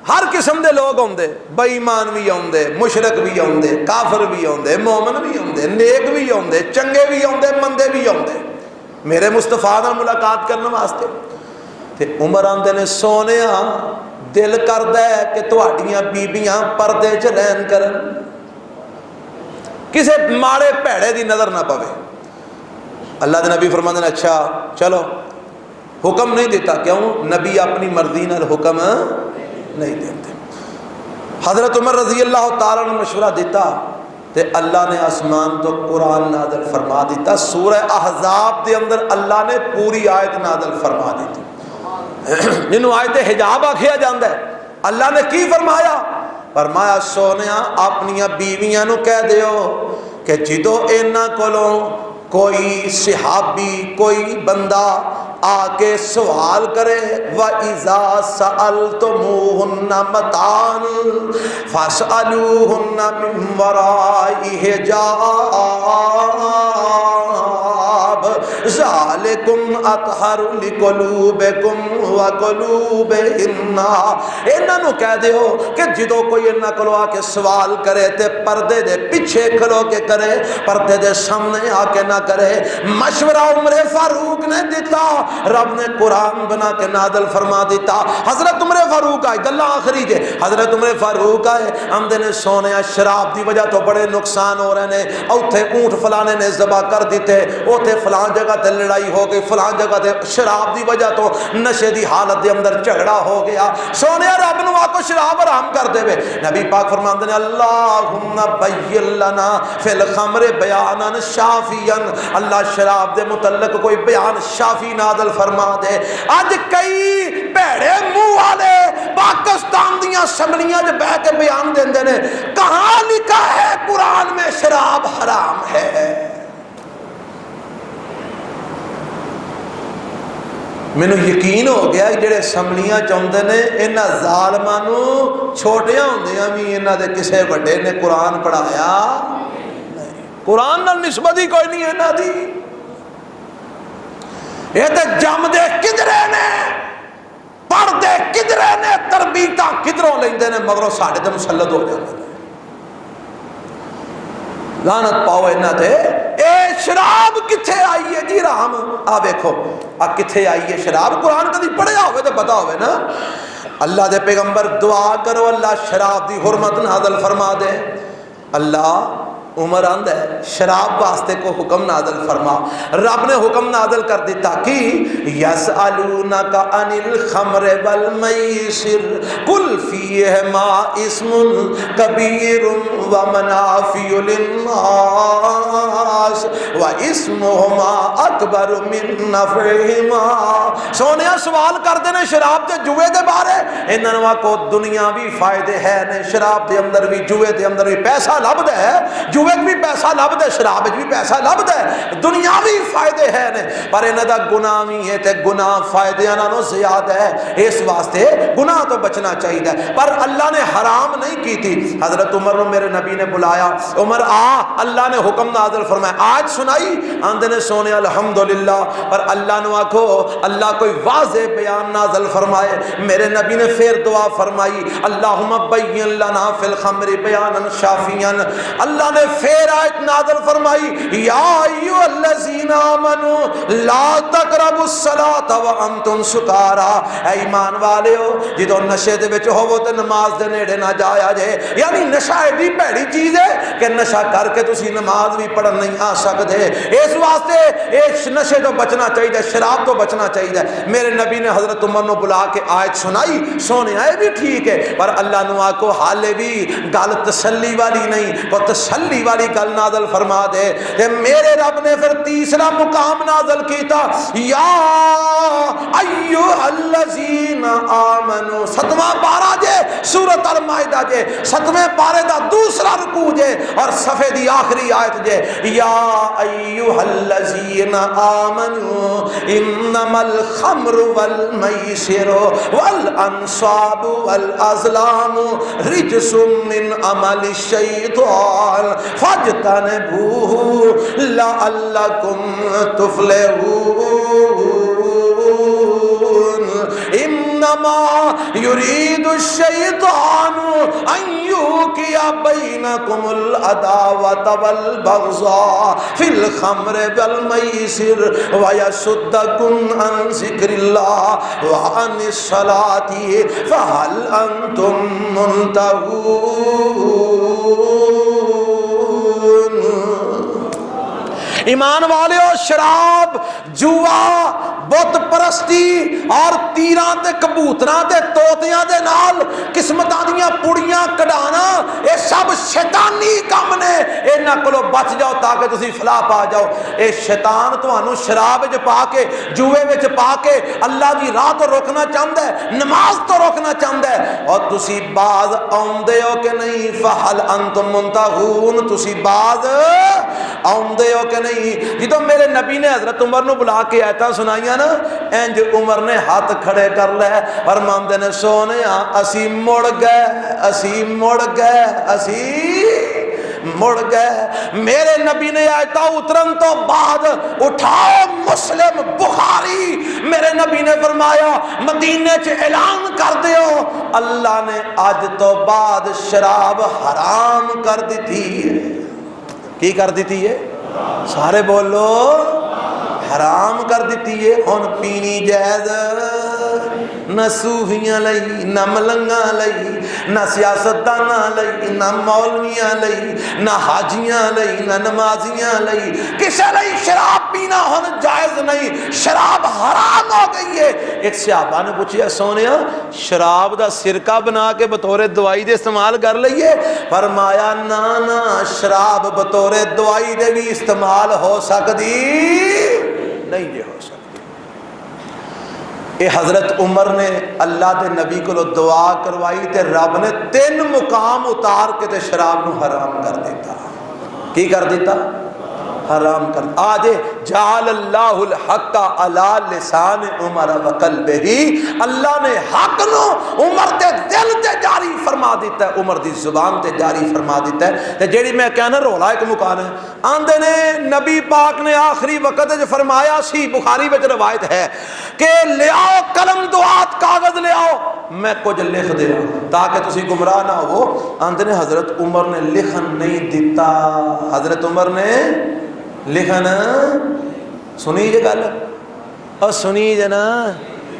ہر قسم دے لوگ آندے، بے ایمان بھی آندے، مشرک بھی آندے، کافر بھی آندے، مومن بھی آندے، نیک بھی آندے، چنگے بھی آندے، مندے بھی آندے میرے مصطفیٰ نال ملاقات کرنے واسطے۔ تے عمر آندے نے سونیا دل کردا ہے کہ تہاڈیاں بیبیاں پردے چ رہن کرن، کسے ماڑے بھیڑے دی نظر نہ پوے۔ اللہ دے نبی فرماندے نے اچھا چلو، حکم نہیں دیتا، کیوں؟ نبی اپنی مرضی نال حکم نہیں دیتے۔ حضرت عمر رضی اللہ تعالیٰ نے مشورہ دیتا تے اللہ نے آسمان تو قرآن نازل فرما دیتا۔ سورہ احزاب دے اندر اللہ نے پوری آیت نازل فرما دیتی جنہوں آیت حجاب آکھیا جاندا ہے۔ اللہ نے کی فرمایا؟ فرمایا سونیا اپنیاں بیویاں نو کہہ دیو کہ جدو انہاں کولوں کوئی صحابی کوئی بندہ آ کے سوال کرے وَإِذَا سَأَلْتُمُوهُنَّ مَتَاعًا فَاسْأَلُوهُنَّ مِنْ وَرَاءِ حِجَابٍ ذَلِكُمْ أَطْهَرُ لِقُلُوبِكُمْ وَقُلُوبِهِنَّ۔ انہاں نو کہہ دیو کہ جدو کوئی انہاں کولوں آ کے سوال کرے تے پردے دے پیچھے کھلو کے کرے، پردے دے سامنے آ کے نہ کرے۔ مشورہ عمر فاروق نے دیتا، رب نے قرآن بنا کے نازل فرما دیتا۔ حضرت عمر فاروق آئے، گلہ آخری جے، حضرت عمر فاروق آئے آمدے نے سونے شراب دی وجہ تو بڑے نقصان ہو رہے نے، اوتھے اونٹ فلانے نے ذبح کر دیتے، اوتھے فلان جگہ تے لڑائی ہو گئی، فلان جگہ تے شراب دی وجہ تو نشے دی حالت دے اندر جھگڑا ہو گیا۔ سونے رب نو آکو شراب حرام کر دے وے۔ نبی پاک فرماندے نے اللہم بین لنا فی الخمر بیانا شافیا، اللہ شراب دے متعلق کوئی بیان شافی نازل فرما دے۔ آج کئی بھڑے منہ والے پاکستان دیاں اسمبلیاں جو بہ کے بیان دیندے نے، کہاں لکھا ہے قرآن میں شراب حرام ہے؟ مینوں یقین ہو گیا جڑے اسمبلیاں چاہتے نے انہاں ظالماں نو چھوٹیاں ہوندیاں بھی انہاں دے کسے وڈے نے قرآن پڑھایا نہیں، قرآن نال نسبت ہی کوئی نہیں انہاں دی۔ یہ تے جم دے کدرے نے، پڑھ دے کدرے نے، تربیتاں کدروں لیندے نے، مگروں ساڈے تے مسلط ہو جاندے نے۔ لعنت پاؤ انہاں تے۔ اے شراب کتھے آئی ہے جی رحم؟ آ دیکھو آ کتھے آئی ہے شراب؟ قرآن کدی پڑھیا ہوئے تو پتا ہوئے نا۔ اللہ دے پیغمبر دعا کرو اللہ شراب دی حرمت نازل فرما دے۔ اللہ عمر آندہ ہے شراب واسطے کو حکم نازل فرما۔ رب نے حکم نازل کر دیتا کہ یسألونک عن الخمر والمیسر قل فیہما اسم کبیر ومنافع للناس واسمہما اکبر من نفعہما۔ سونیا سوال کر دینے شراب دے جوے دے بارے، انہاں کو دنیاوی فائدے ہے نے، شراب دے اندر بھی جوے دے اندر بھی پیسہ لب دے ہے، جوے بھی پیسہ لب دے، شراب بھی پیسہ لب دے، دنیاوی فائدے ہے نے، پر انہاں دا گناہ بھی ہے تے گناہ فائدے نالوں زیادہ ہے، اس واسطے گناہ تو بچنا چاہیے، پر اللہ نے حرام نہیں کی تھی۔ حضرت عمر نے میرے نبی نے بلایا، عمر آ، اللہ نے حکم نازل فرمایا، آج سنائی آندے نے سونے الحمدللہ، پر اللہ نے آکھو اللہ کوئی واضح بیان نازل فرمائے۔ میرے نبی نے پھر دعا فرمائی اللہم بین لنا فی الخمر بیانا شافیا، اللہ نے پھر آیت نازل فرمائی یا ایھا الذین آمنوا لا تقربوا الصلاۃ وانتم سکارا، اے ایمان والےو جدوں نشے دے وچ ہوو تے نماز دے نیڑے نہ جایا جے، یعنی نشہ ایڈی بھڑی چیز ہے کہ نشہ کر کے تسی نماز بھی پڑھن نہیں آ سکدے، اس واسطے اس نشے تو بچنا چاہیے، شراب تو بچنا چاہیے۔ میرے نبی نے حضرت عمر نو بلا کے آیت سنائی، سونے آئے بھی ٹھیک ہے پر اللہ نو آکو حالے بھی گل تسلی والی نہیں، کو تسلی والی گل نازل فرما دے۔ کہ میرے رب نے پھر تیسرا مقام نازل کیتا، یا ایھا الذین آمنو، 7واں پارہ جے سورۃ المائدہ جے، 7ویں پارے دا دوسرا رکوع جے اور صفحے دی آخری آیت جے، یا ایھا الذین آمنو انما الخمر والمیسر والانصاب والازلام رجس من عمل الشیطان فاجتنبوه لعلکم تفلحون۔ انما يريد الشيطان ان يوقع بينكم العداوة والبغضاء في الخمر والميسر ويصدكم عن ذكر الله وعن الصلاة فهل أنتم منتهون۔ ایمان والےو، شراب، جوا، بت پرستی اور تیراں تے کبوتراں تے طوطیاں دے نال قسمتاں دیاں پڑیاں کڈانا، اے سب شیطانی کم نے، انہاں کولوں بچ جاؤ تاکہ تسی فلاح پا جاؤ۔ اے شیطان تانوں شراب وچ پا کے، جوے وچ پا کے اللہ دی راہ تو روکنا چاہندا ہے، نماز تو روکنا چاہندا ہے، اور تسی باز آوندے ہو کہ نہیں؟ فہل انتم منتہون، تسی باز آوندے ہو کہ نہیں؟ جدو میرے نبی نے حضرت عمر نو بلا کے آیتاں سنائیاں نا، انج عمر نے ہاتھ کھڑے کر لے، فرماندے نے سونیا اسی مڑ گئے، اسی مڑ گئے، اسی مڑ گئے۔ میرے نبی نے آیتاں اترن تو بعد اٹھاؤ مسلم بخاری، میرے نبی نے فرمایا مدینے چ اعلان کر دیو اللہ نے آج تو بعد شراب حرام کر دیتی ہے۔ کی کر دیتی ہے؟ سارے بولو، حرام کر دیتی ہے۔ ہن پینی جائز نہ صوفیاں لئی، نہ ملنگاں لئی، نہ سیاستداناں لئی، نہ مولویاں لئی، نہ حاجیاں لئی، نہ نمازیاں لئی، کسے لئی شراب پینا ہن جائز نہیں، شراب حرام ہو گئی ہے۔ ایک صحابہ نے پوچھا سونیا شراب دا سرکہ بنا کے بطور دوائی دے استعمال کر لئیے؟ فرمایا نا نا، شراب بطور دوائی دے بھی استعمال ہو سکتی نہیں جے ہو سکتی۔ اے حضرت عمر نے اللہ دے نبی کو دعا کروائی تے رب نے 3 مقام اتار کے تے شراب نو حرام کر دیتا۔ کی کر دیتا؟ حرام کر۔ آج جعل اللہ الحق علی لسان عمر وقلبہ، اللہ نے حق نو عمر دے دل تے جاری فرما دیتا ہے، عمر دی زبان تے جاری فرما دیتا ہے۔ تے جیڑی میں کہنا رولا ایک مکان ہے، آندے نے نبی پاک نے آخری وقت جو فرمایا سی، بخاری وچ روایت ہے کہ لے آؤ قلم دعات، کاغذ لے آؤ میں کچھ لکھ دے تاکہ تسی گمراہ نہ ہو۔ آندے نے حضرت عمر نے لکھن نہیں دیتا، حضرت عمر نے لکھن سنی جے گل، اور سنی جے نا،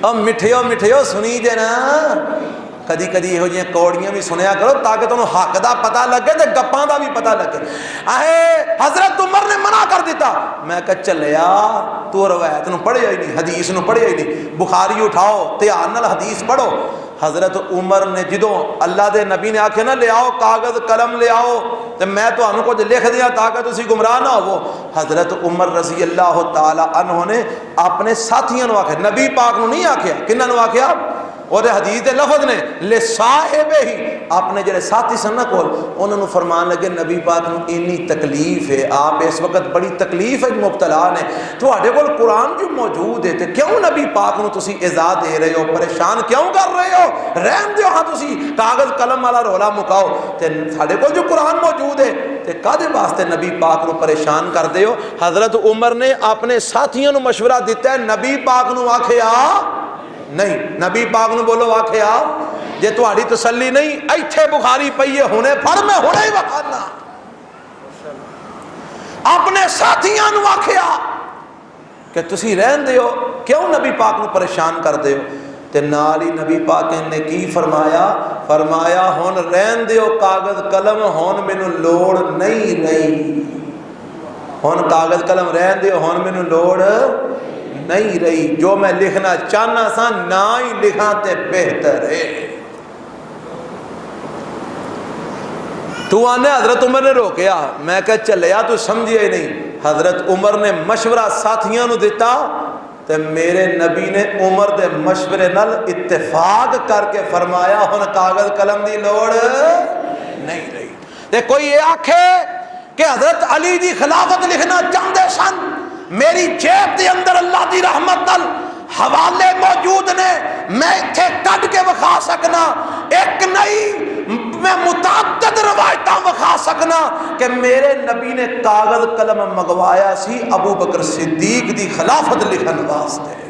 اور مٹھیو مٹھیو سنی جے نا، کدی کدی یہ جی کوڑیاں بھی سنیا کرو تاکہ تمہیں حق دا پتہ لگے تے گپاں دا بھی پتہ لگے۔ حضرت عمر نے منع کر دیتا، میں کہا چلیا تو روایت نو پڑھیا ہی نہیں، حدیث نو پڑھیا ہی نہیں، بخاری اٹھاؤ دھیان نال حدیث پڑھو۔ حضرت عمر نے جدوں اللہ دے نبی نے آکھے نا لے آؤ کاغذ قلم لے آؤ تے میں تانوں کچھ لکھ دیاں تاکہ تسی گمراہ نہ ہو، حضرت عمر رضی اللہ تعالی عنہ نے اپنے ساتھیاں نو آکھیا، نبی پاک نو نہیں آکھیا، کنہاں نو آکھیا؟ اور حدیث دے لفظ نے لے صاحب ہی، اپنے جڑے ساتھی سن نا کول انہوں نے فرمان لگے نبی پاک نو انی تکلیف ہے، آپ اس وقت بڑی تکلیف ہے مبتلا نے، تواڈے کول قرآن جو موجود ہے تے کیوں نبی پاک نو تسی ایذا دے رہے ہو، پریشان کیوں کر رہے ہو؟ رحم دیو ہاں تسی کاغذ قلم والا رولا مکاؤ تے ساڈے کول جو قرآن موجود ہے تے کادے واسطے نبی پاک نو پریشان کر دے ہو؟ حضرت عمر نے اپنے ساتھیوں نو مشورہ دیتا ہے، نبی پاک نو آکھیا نہیں، نبی پاک نو بولو آکھیا جے تہاڈی تسلی نہیں ایتھے بخاری پئی ہے، ہنے پڑھ میں ہنے ہی وکھانا۔ اپنے ساتھیاں نو آکھیا کہ تسی رہن دیو کیوں نبی پاک نو پریشان کر دیو تے نال ہی نبی پاک نے کی فرمایا فرمایا ہن رہن دیو کاغذ قلم ہن مینوں لوڑ نہیں رہی ہن کاغذ قلم رہن دیو ہن مینوں لوڑ نہیں رہی جو میں لکھنا چاہنا سا نہ ہی لکھا تے بہتر ہے تو آنے حضرت عمر نے روکیا میں کہا چلیا تو سمجھے ہی نہیں حضرت عمر نے مشورہ ساتھیاں نو دیتا تے میرے نبی نے عمر دے مشورے نال اتفاق کر کے فرمایا ہن کاغذ قلم دی لوڑ نہیں رہی تے کوئی یہ آکھے کہ حضرت علی دی خلافت لکھنا چاہتے سن میری جیب دے اندر اللہ دی رحمت نال حوالے موجود نے میں اتھے کٹ کے بخا سکنا ایک نہیں میں متعدد روایتاں بخا سکنا کہ میرے نبی نے کاغذ قلم منگوایا سی ابو بکر صدیق دی خلافت لکھن واسطے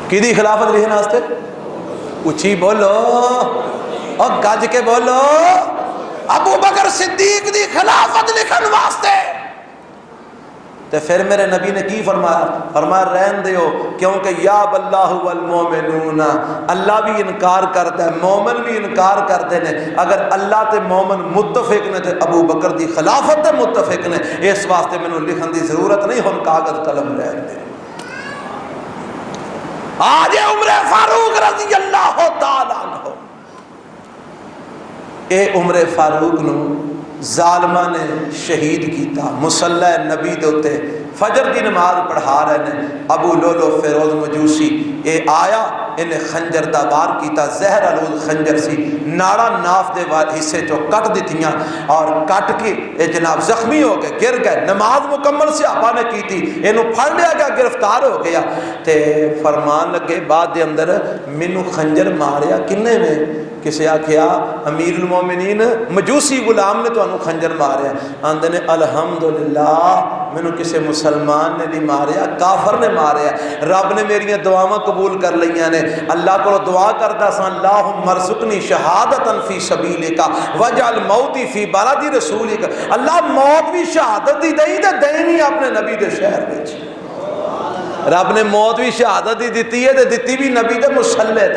کی دی خلافت لکھن واسطے اچھی بولو اور گج کے بولو ابو بکر صدیق دی خلافت لکھن واسطے تو پھر میرے نبی نے کی فرمایا فرمایا رہن دیو کیونکہ یا اللہ والمومنون اللہ بھی انکار کرتا ہے مومن بھی انکار کرتے ہیں اگر اللہ تے مومن متفق نے تے ابو بکر دی خلافت تے متفق نے اس واسطے میں لکھن دی ضرورت نہیں ہم کاغذ قلم رہن دے آج عمر فاروق رضی اللہ تعالیٰ عنہ اے عمر فاروق نو ظالمہ نے شہید کیتا مصلی نبی دوتے فجر دی نماز پڑھا رہے ہیں ابو لولو فیروز مجوسی اے آیا انہیں خنجر دا وار کیتا زہر آلود خنجر سی ناڑا ناف دے حصے چو کٹ دیتیاں اور کٹ کے اے جناب زخمی ہو گئے گر گئے نماز مکمل صحابہ نے کی تھی انہوں پھڑ لیا گیا گرفتار ہو گیا تے فرمان لگے بعد دے اندر منو خنجر ماریا کنے میں کسے آکھیا امیر المومنین مجوسی غلام نے تو انہوں خنجر ماریا آندے نے الحمدللہ میں نے کسے مسلمان نے نہیں ماریا کافر نے ماریا رب نے میری دعاواں قبول کر لیاں نے اللہ کو دعا کرتا سا اللہم ارزقنی شہادتا فی سبیلک وجعل موتی فی بلد رسولک اللہ موت بھی شہادت دی دئی تے دینی اپنے نبی دے شہر وچ رب نے موت بھی شہادت ہی دیتی ہے تے دتی بھی نبی دے مصلی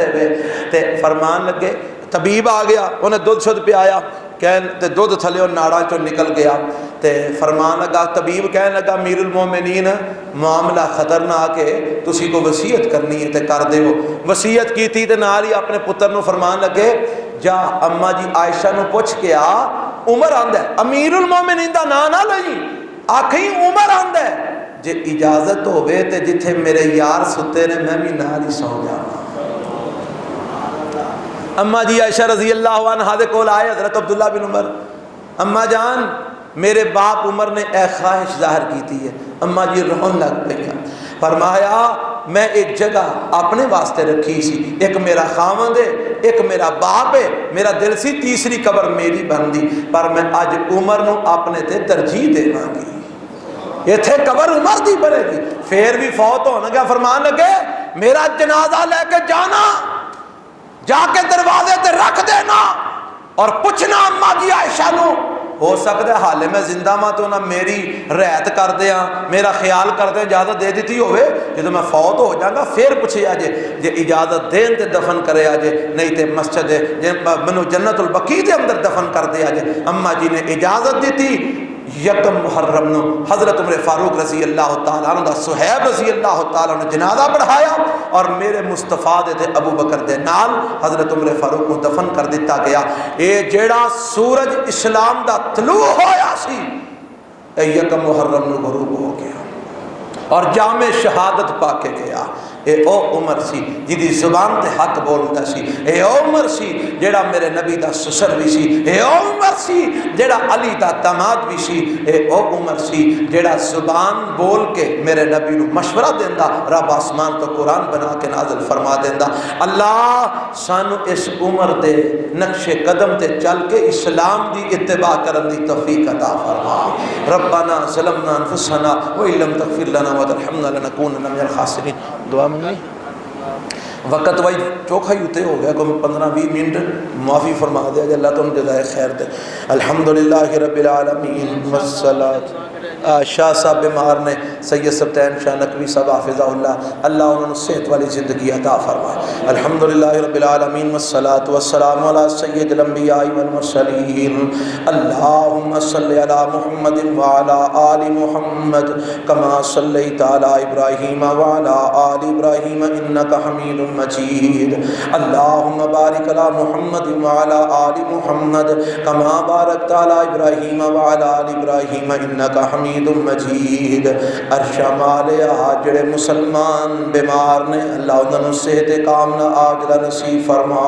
تے فرمان لگے طبیب آ گیا انہیں دودھ شدھ پیا تے دودھ تھلے اور ناڑا چو نکل گیا تے فرمان لگا طبیب کہنے لگا امیر المومنین معاملہ خطرناک ہے تسی کو وصیت کرنی ہے تے کر دے ہو وصیت کی تھی تے نال ہی اپنے پتر نو فرمان لگے جا اما جی عائشہ نو پوچھ کے آ عمر آندا ہے امیر المومنین دا نا نہ لئی آکھیں عمر آندا ہے جے اجازت ہوئے تے جتھے میرے یار ستے نے میں بھی نال ہی سو جاواں اما جی عائشہ رضی اللہ عنہ دے کول آئے حضرت عبداللہ بن عمر اما جان میرے باپ عمر نے اے خواہش ظاہر کی تھی ہے اما جی رہن لگ گئی فرمایا میں ایک جگہ اپنے واسطے رکھی سی ایک میرا خاوند ہے ایک میرا باپ ہے میرا دل سی تیسری قبر میری بن دی پر میں آج عمر نو اپنے تے ترجیح دیواں گی یہ تھے قبر عمر دی بنے گی پھر بھی فوت ہونا گیا فرمان لگے میرا جنازہ لے کے جانا جا کے دروازے تے رکھ دینا اور پوچھنا اما جی عائشہ نو ہو سکتا ہے حالے میں زندہ ماں تو نہ میری رعایت کر دیا میرا خیال کر دیا اجازت دے دیتی ہوئے جب میں فوت ہو جاؤں گا پھر پوچھے آجے جے اجازت دین تے دفن کرے آجے نہیں تے مسجد منو جنت البقیع دے اندر دفن کر دے آجے اما جی نے اجازت دیتی یکم محرم نو حضرت عمر فاروق رضی اللہ تعالیٰ عنہ دا صہیب رضی اللہ تعالیٰ عنہ جنازہ پڑھایا اور میرے مصطفیٰ دے ابو بکر دے نال حضرت عمر فاروق کو دفن کر دیتا گیا اے جیڑا سورج اسلام دا طلوع ہویا سی اے یکم محرم نو غروب ہو گیا اور جامع شہادت پا کے گیا اے او عمر سی جدی زبان تے حق بولتا سی اے او عمر سی جیڑا میرے نبی دا سسر بھی سی اے او عمر سی جیڑا علی دا داماد بھی سی اے او عمر سی جیڑا زبان بول کے میرے نبی نو مشورہ دیندا رب آسمان تو قرآن بنا کے نازل فرما دیندا اللہ سانو اس عمر دے نقش قدم تے چل کے اسلام دی اتباع کرن دی توفیق عطا فرما ربنا ظلمنا انفسنا وان لم تغفر لنا وترحمنا لنكونن من الخاسرین دعا منگنی وقت وائی چوکھا ہی اتنے ہو گیا، کوئی 15-20 منٹ معافی فرما دیا جائے، اللہ تم جزائے خیر دے۔ الحمدللہ رب العالمین والصلاۃ۔ شاہ صاحب بیمار نے، سید سبتین شاہ نقوی صاحب حافظہ اللہ انہوں نے صحت والی زندگی عطا فرمائے۔ الحمدللہ رب العالمین والصلاۃ والسلام علی سید الانبیاء والمرسلین۔ اللہم صلی علی محمد وعلی آل محمد کما صلیت علی ابراہیم وعلی آل ابراہیم انک حمید مجید۔ اللہم بارک علی محمد وعلی آل محمد کما بارکت علی ابراہیم وعلی آل ابراہیم انک حمید مجید۔ عرشہ مالیا جڑے مسلمان بیمار نے، اللہ انہوں صحت کاملہ عاجلہ نصیب فرما۔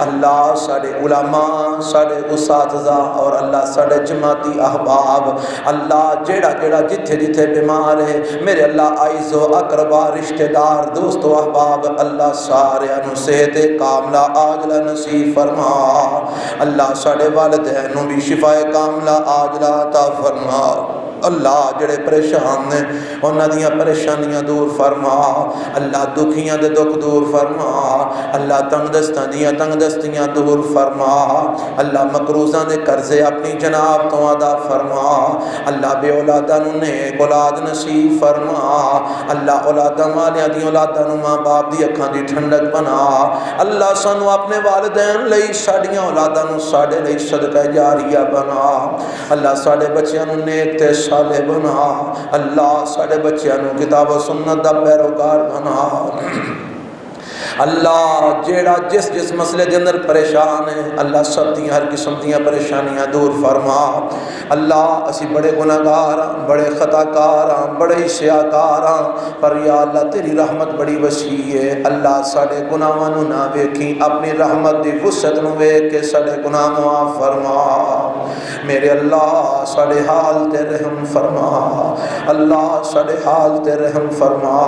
اللہ ساڑے علماء، ساڑے اساتذہ اور اللہ ساڑے جماعتی احباب، اللہ جیڑا جیڑا جتھے جتھے بیمار ہے، میرے اللہ عائز و اقربا رشتہ دار دوست و احباب، اللہ سارے انہوں صحت کاملہ عاجلہ نصیب فرما۔ اللہ ساڑے والدین بھی شفا کاملہ عاجلہ عطا فرما۔ اللہ جڑے پریشان نے انہاں دیاں پریشانیاں دور فرما۔ اللہ دکھیاں دے دکھ دور فرما۔ اللہ تنگ دستاں دیاں تنگ دستیاں دور فرما۔ اللہ مقروضاں دے قرضے اپنی جناب تو ادا فرما۔ اللہ بے اولاداں نوں نیک اولاد نصیب فرما۔ اللہ اولاداں والیاں دی اولاداں نوں ماں باپ دی اکھاں دی ٹھنڈک بنا۔ اللہ سانو اپنے والدین لئی ساڈیاں اولاداں نوں ساڈے لئی صدقہ جاریہ بنا۔ اللہ ساڈے بچیاں نوں نیک تے صالح بنا۔ اللہ ساڈے بچیاں نوں کتاب و سنت دا پیروکار بنا۔ اللہ جیڑا جس جس مسئلے دے اندر پریشان ہے، اللہ سب دی ہر قسم دیاں پریشانیاں دور فرما۔ اللہ اسی بڑے گناہگار ہاں، بڑے خطا کار ہاں، بڑے سیاکار ہاں، پر یا اللہ تیری رحمت بڑی وسیع ہے۔ اللہ ساڈے گناہاں نوں نہ ویکھی، اپنی رحمت دی وسعت نوں ویکھ کے ساڈے گناہ معاف فرما۔ میرے اللہ ساڈے حال تے رحم فرما۔ اللہ ساڈے حال تے رحم فرما۔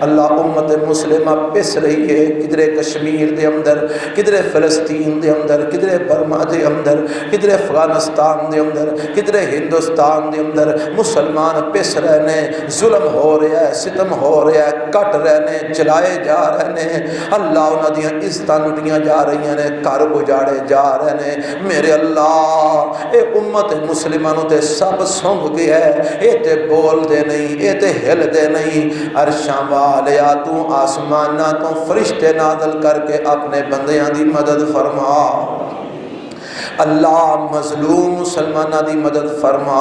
اللہ امت مسلمہ پس رہی ہے، کدھرے کشمیر دے اندر، کدھرے فلسطین دے اندر، کدھرے برما دے اندر، کدھرے افغانستان دے اندر، کدھرے ہندوستان دے اندر مسلمان پس رہنے، ظلم ہو رہا ہے، ستم ہو رہا ہے، کٹ رہنے، جلائے جا رہنے۔ اللہ انہاں دیاں عزتاں لٹیاں جا رہی ہیں، گھر اجاڑے جا رہے ہیں۔ میرے اللہ اے امت مسلمانوں تے سب سونگ گیا ہے، اے تے بول دے نہیں، اے تے ہل دے نہیں۔ عرشاں والیا تو آسماناں تو فرشتے نازل کر کے اپنے بندیاں دی مدد فرما۔ اللہ مظلوم مسلمانہ دی مدد فرما۔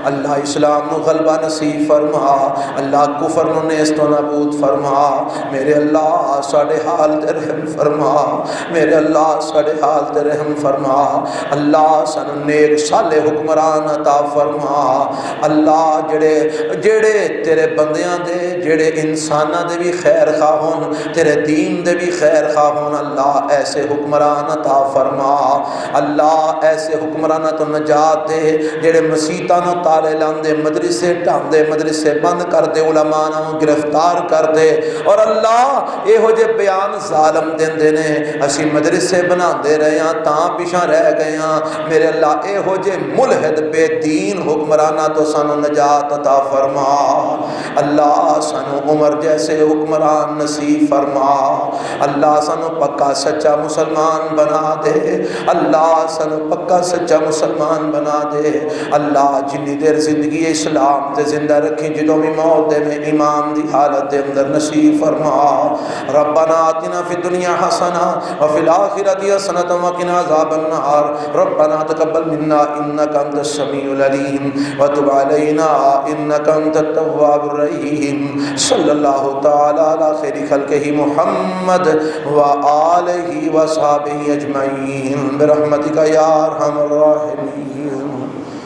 اللہ اسلام نو غلبہ نصیب فرما۔ اللہ کفر نو نیست و نابود فرما۔ میرے اللہ ساڈے حال تے رحم فرما۔ میرے اللہ ساڈے حال تے رحم فرما۔ اللہ سانو نیک صالح حکمران عطا فرما۔ اللہ جڑے تیرے بندیاں دے، جڑے انساناں دے بھی خیر خواہ ہون، تیرے دین دے بھی خیر خواہ ہون، اللہ ایسے حکمران عطا فرما۔ اللہ ایسے حکمرانہ تو نجات دے، جڑے مسیتاں نو تالے لاندے، مدرسے ٹھاندے، مدرسے بند کر دے، علماء نو گرفتار کر دے۔ اور اللہ اے ہو جے بیان ظالم دیندے نے، اسی مدرسے بنا دے رہے ہیں تاں پیچھے رہ گئے ہیں۔ میرے اللہ اے ہو جے ملحد بے دین حکمرانہ تو سانو نجات عطا فرما۔ اللہ سانو عمر جیسے حکمران نصیب فرما۔ اللہ سانو پکا سچا مسلمان بنا دے۔ اللہ سانو پکا سچا مسلمان بنا دے۔ اللہ جنی دیر زندگی اسلام تے زندہ رکھی، جدوں بھی موت دے میں ایمان دی حالت دے اندر نصیب فرما۔ ربنا آتنا فی الدنیا حسنہ وفی الآخرۃ حسنۃ وقنا عذاب النار۔ ربنا تقبل منا انک انت السمیع العلیم وتب علینا انک انت التواب الرحیم۔ صلی اللہ تعالی علی خیر خلقہ محمد وآلہ وصحبہ اجمعین برحمتک یا ارحم الراحمین۔